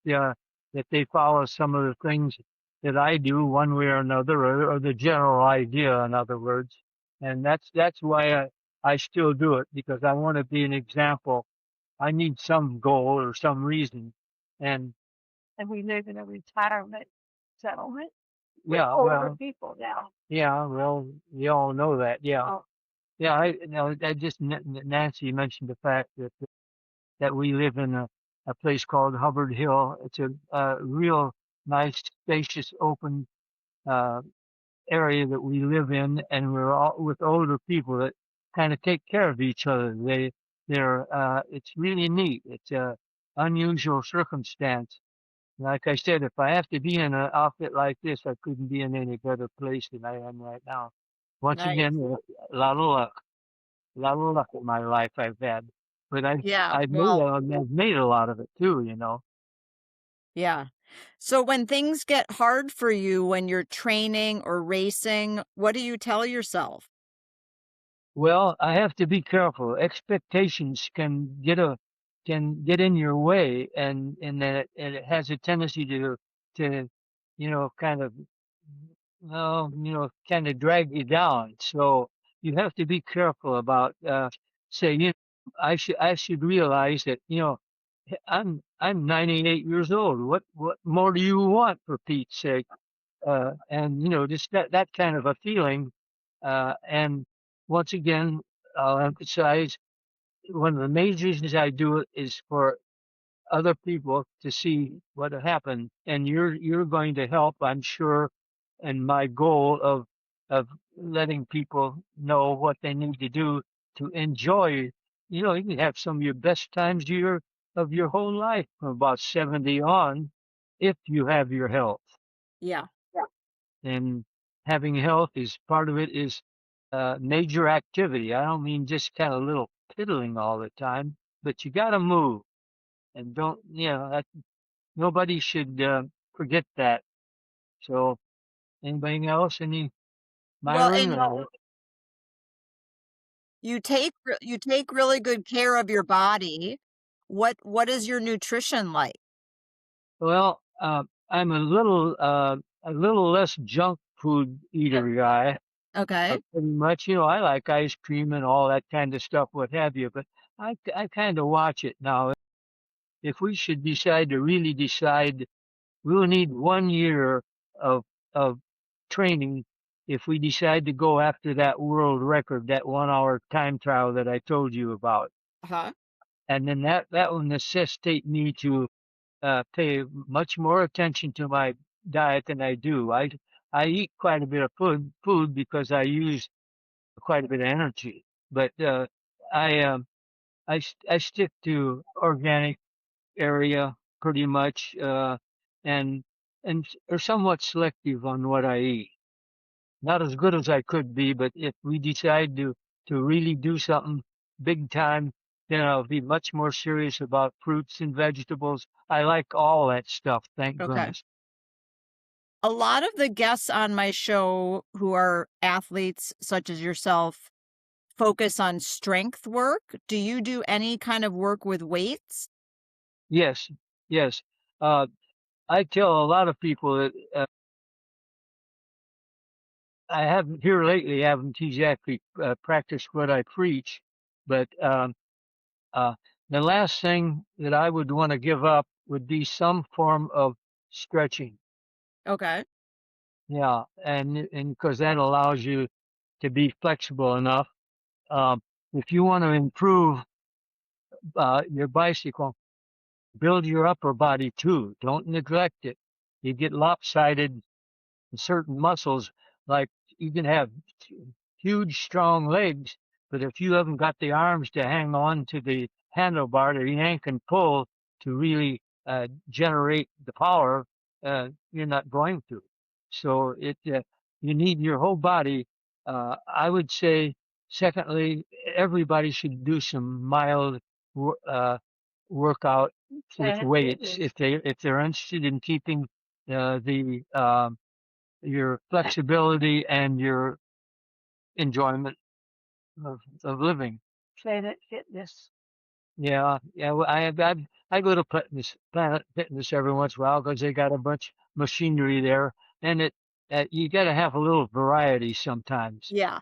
they follow some of the things that I do, one way or another, or the general idea, in other words. And that's why I still do it, because I want to be an example. I need some goal or some reason, and And we live in a retirement settlement with yeah, older well, people now. yeah, well, you all know that, yeah. Oh, Yeah, I just Nancy mentioned the fact that we live in a place called Hubbard Hill. It's a real nice, spacious, open uh, area that we live in, and we're all with older people that kind of take care of each other. It's really neat. It's a unusual circumstance. Like I said, if I have to be in an outfit like this, I couldn't be in any better place than I am right now. Once Nice. again, a lot of luck. A lot of luck in my life I've had, but Yeah. I've Well, made a lot of it too, you know. yeah. So when things get hard for you when you're training or racing, what do you tell yourself? Well, I have to be careful. Expectations can get in your way, and it has a tendency to kind of kind of drag you down. So you have to be careful about say I should realize that I'm 98 years old. What more do you want, for Pete's sake? And just that kind of a feeling. And once again, I'll emphasize, one of the major reasons I do it is for other people to see what happened, and you're going to help, I'm sure, in my goal of letting people know what they need to do to enjoy. You can have some of your best times of your whole life from about 70 on, if you have your health. Yeah. And having health is part of it, is major activity. I don't mean just kind of little piddling all the time, but you got to move, and don't nobody should forget that. So, anybody else? Well, Myron? and you take really good care of your body. What is your nutrition like? Well, I'm a little less junk food eater guy. Okay. Pretty much, I like ice cream and all that kind of stuff, what have you. But I kind of watch it now. If we should really decide, we'll need 1 year of of training if we decide to go after that world record, that 1 hour time trial that I told you about. Uh-huh. And then that will necessitate me to pay much more attention to my diet than I do. I eat quite a bit of food because I use quite a bit of energy, but I I stick to organic area pretty much, and are somewhat selective on what I eat. Not as good as I could be, but if we decide to really do something big time, then I'll be much more serious about fruits and vegetables. I like all that stuff, thank Okay. goodness. A lot of the guests on my show who are athletes, such as yourself, focus on strength work. Do you do any kind of work with weights? Yes, yes. Uh, I tell a lot of people that I haven't here lately, haven't exactly practiced what I preach, but uh, the last thing that I would want to give up would be some form of stretching. Okay. Yeah, and because that allows you to be flexible enough. Um, if you want to improve your bicycle, build your upper body too. Don't neglect it. You get lopsided in certain muscles, like you can have huge, strong legs, but if you haven't got the arms to hang on to the handlebar to yank and pull to really generate the power, you're not going to. So you need your whole body. I would say, secondly, everybody should do some mild workout with Planet weights Fitness. if they're interested in keeping the your flexibility and your enjoyment of living. Planet Fitness. Yeah, yeah. Well, I go to Planet Fitness every once in a while because they got a bunch of machinery there, and you got to have a little variety sometimes. Yeah.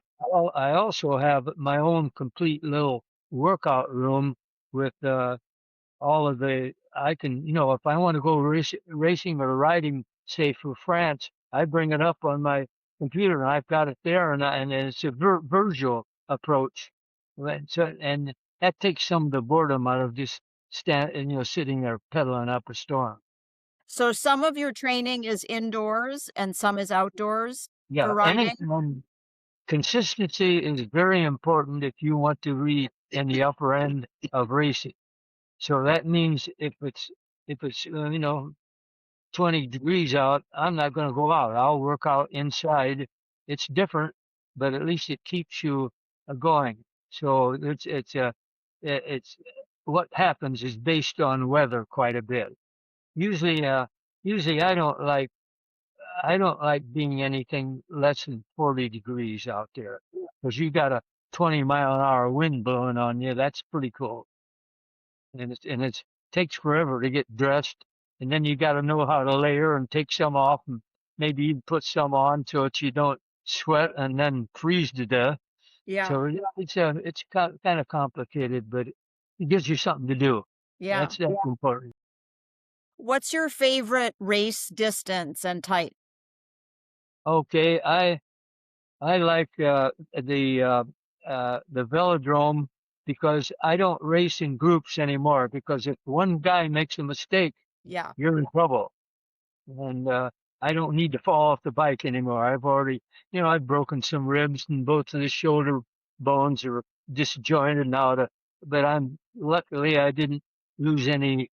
I also have my own complete little workout room with all of the. I can, if I want to go racing or riding, say for France, I bring it up on my computer and I've got it there, and it's a virtual approach. And that takes some of the boredom out of just sitting there pedaling up a storm. So some of your training is indoors and some is outdoors Yeah, for riding? Consistency is very important if you want to be in the upper end of racing. So that means if it's 20 degrees out, I'm not going to go out. I'll work out inside. It's different, but at least it keeps you going. So it's what happens is based on weather quite a bit. Usually, usually I don't like being anything less than 40 degrees out there because you got a 20-mile-an-hour wind blowing on you. That's pretty cool. And it takes forever to get dressed, and then you got to know how to layer and take some off, and maybe even put some on so that you don't sweat and then freeze to death. Yeah. So it's kind of complicated, but it gives you something to do. Yeah. That's important. What's your favorite race distance and type? Okay, I like the velodrome because I don't race in groups anymore. Because if one guy makes a mistake, Yeah. you're in trouble. And I don't need to fall off the bike anymore. I've already, I've broken some ribs and both of the shoulder bones are disjointed now. But luckily I didn't lose any,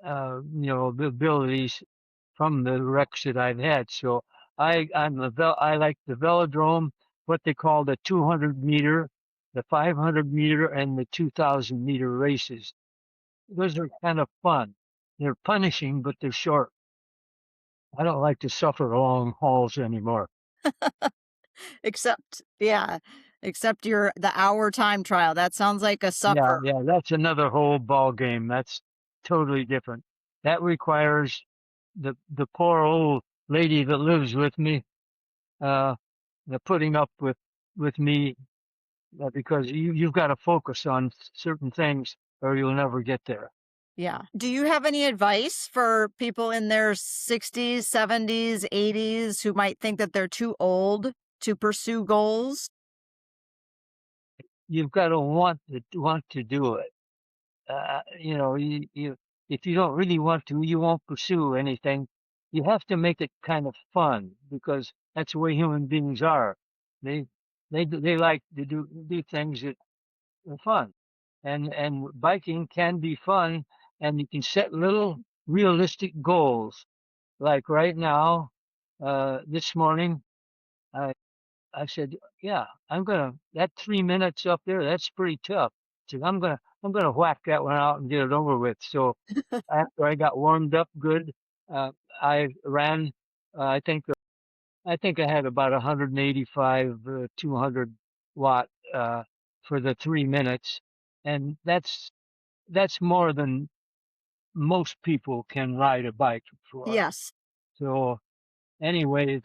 abilities from the wrecks that I've had. So I like the velodrome, what they call the 200 meter, the 500 meter, and the 2,000 meter races. Those are kind of fun. They're punishing, but they're short. I don't like to suffer long hauls anymore. Except the hour time trial. That sounds like a suffer. Yeah, that's another whole ball game. That's totally different. That requires the poor old lady that lives with me, the putting up with me because you've got to focus on certain things or you'll never get there. Yeah. Do you have any advice for people in their 60s, 70s, 80s who might think that they're too old to pursue goals? You've got to want to do it. If you don't really want to, you won't pursue anything. You have to make it kind of fun because that's the way human beings are. They like to do things that are fun, and biking can be fun, and you can set little realistic goals. Like right now, this morning, I said, yeah, that 3 minutes up there, that's pretty tough. So I'm gonna whack that one out and get it over with. So after I got warmed up good, I ran, I think I had about 185, 200 watt, for the 3 minutes. And that's more than most people can ride a bike for. Yes. So anyway,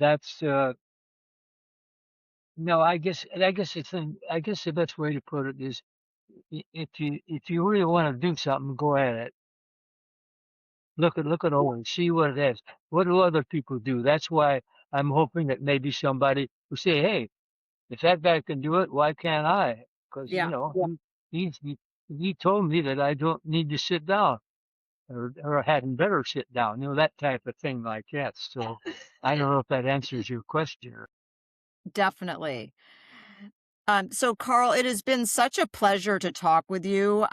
no, I guess the best way to put it is if you really want to do something, go at it. Look at Owen, see what it is. What do other people do? That's why I'm hoping that maybe somebody will say, "Hey, if that guy can do it, why can't I?" Because he told me that I don't need to sit down, or I hadn't better sit down. That type of thing like that. So I don't know if that answers your question. Definitely. So Carl, it has been such a pleasure to talk with you.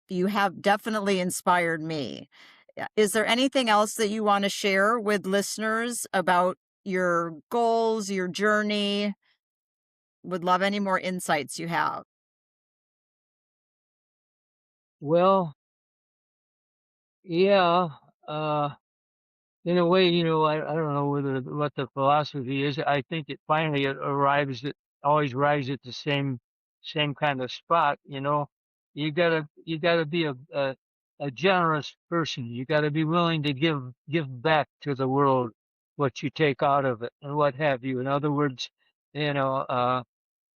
You have definitely inspired me. Yeah. Is there anything else that you want to share with listeners about your goals, your journey? Would love any more insights you have. Well, yeah, uh, in a way, I don't know what the philosophy is. I think it finally it always arrives at the same kind of spot. You gotta be a generous person. You gotta be willing to give back to the world what you take out of it and what have you. In other words, you know,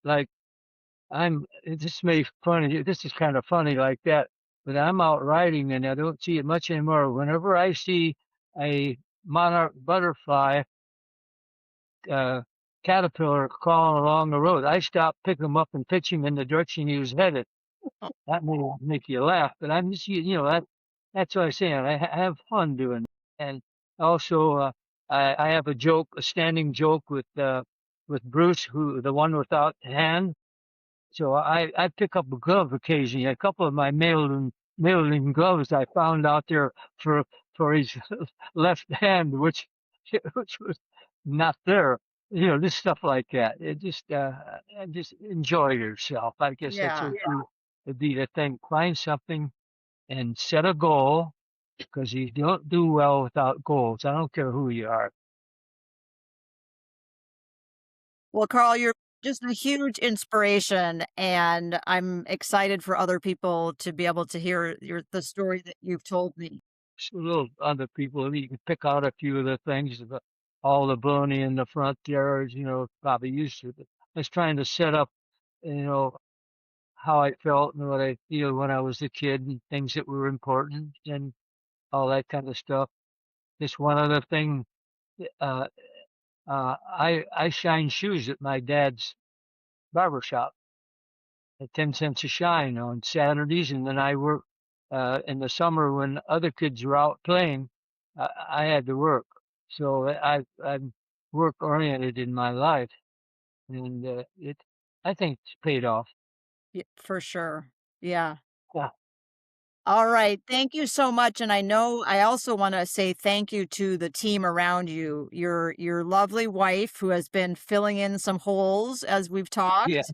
like this may funny. This is kind of funny like that, but I'm out riding and I don't see it much anymore. Whenever I see a monarch butterfly uh, caterpillar crawling along the road, I stop, pick him up, and pitch him in the direction he was headed. Oh, That may make you laugh, but I'm just, that's what I'm saying. I have fun doing it. And also, I have a standing joke with Bruce, who the one without the hand. So I pick up a glove occasionally. A couple of my mail-in gloves I found out there for his left hand, which was not there. This stuff like that. It just enjoy yourself. I guess that's yeah. what would be the thing. Find something and set a goal, because you don't do well without goals. I don't care who you are. Well, Carl, you're just a huge inspiration, and I'm excited for other people to be able to hear the story that you've told me. Little other people, you can pick out a few of the things, all the baloney in the front yards, probably used to. But I was trying to set up, you know, how I felt and what I feel when I was a kid and things that were important and all that kind of stuff. Just one other thing, uh, I shine shoes at my dad's barber shop at 10 cents a shine on Saturdays, and then I work in the summer when other kids were out playing. I had to work, so I'm work oriented in my life, and I think it's paid off. Yeah, for sure. Yeah. Yeah, All right. Thank you so much. And I also want to say thank you to the team around you, your lovely wife who has been filling in some holes as we've yeah, talked.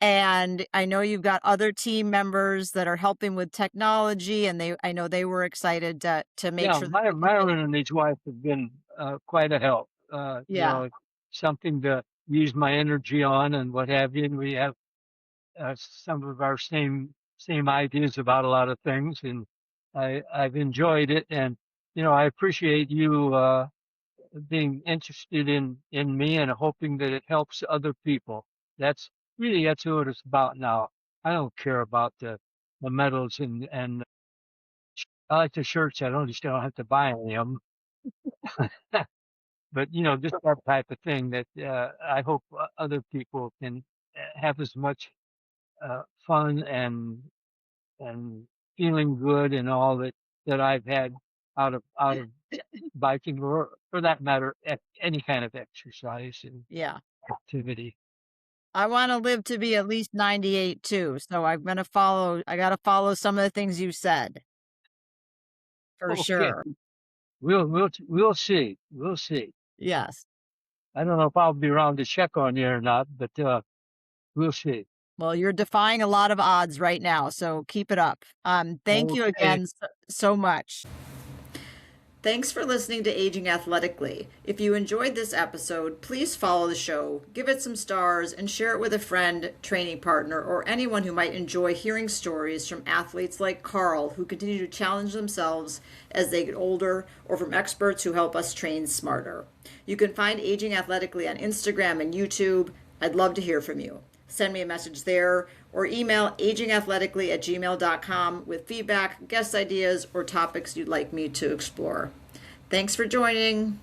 And I know you've got other team members that are helping with technology, and I know they were excited to make yeah. sure that we can Myron and his wife have been quite a help. yeah. Something to use my energy on and what have you. And we have some of our same ideas about a lot of things, and I've enjoyed it. And I appreciate you being interested in me and hoping that it helps other people. That's what it's about now. I don't care about the medals and I like the shirts. Just don't have to buy any of them. But just that type of thing that I hope other people can have as much fun and feeling good and all that I've had out of biking, or for that matter, any kind of exercise and Yeah. activity. I want to live to be at least 98 too. So I got to follow some of the things you said for Okay, sure. we'll see. We'll see. Yes. I don't know if I'll be around to check on you or not, but we'll see. Well, you're defying a lot of odds right now, so keep it up. Thank you Okay. again so much. Thanks for listening to Aging Athletically. If you enjoyed this episode, please follow the show, give it some stars, and share it with a friend, training partner, or anyone who might enjoy hearing stories from athletes like Carl who continue to challenge themselves as they get older, or from experts who help us train smarter. You can find Aging Athletically on Instagram and YouTube. I'd love to hear from you. Send me a message there or email agingathletically@gmail.com with feedback, guest ideas, or topics you'd like me to explore. Thanks for joining.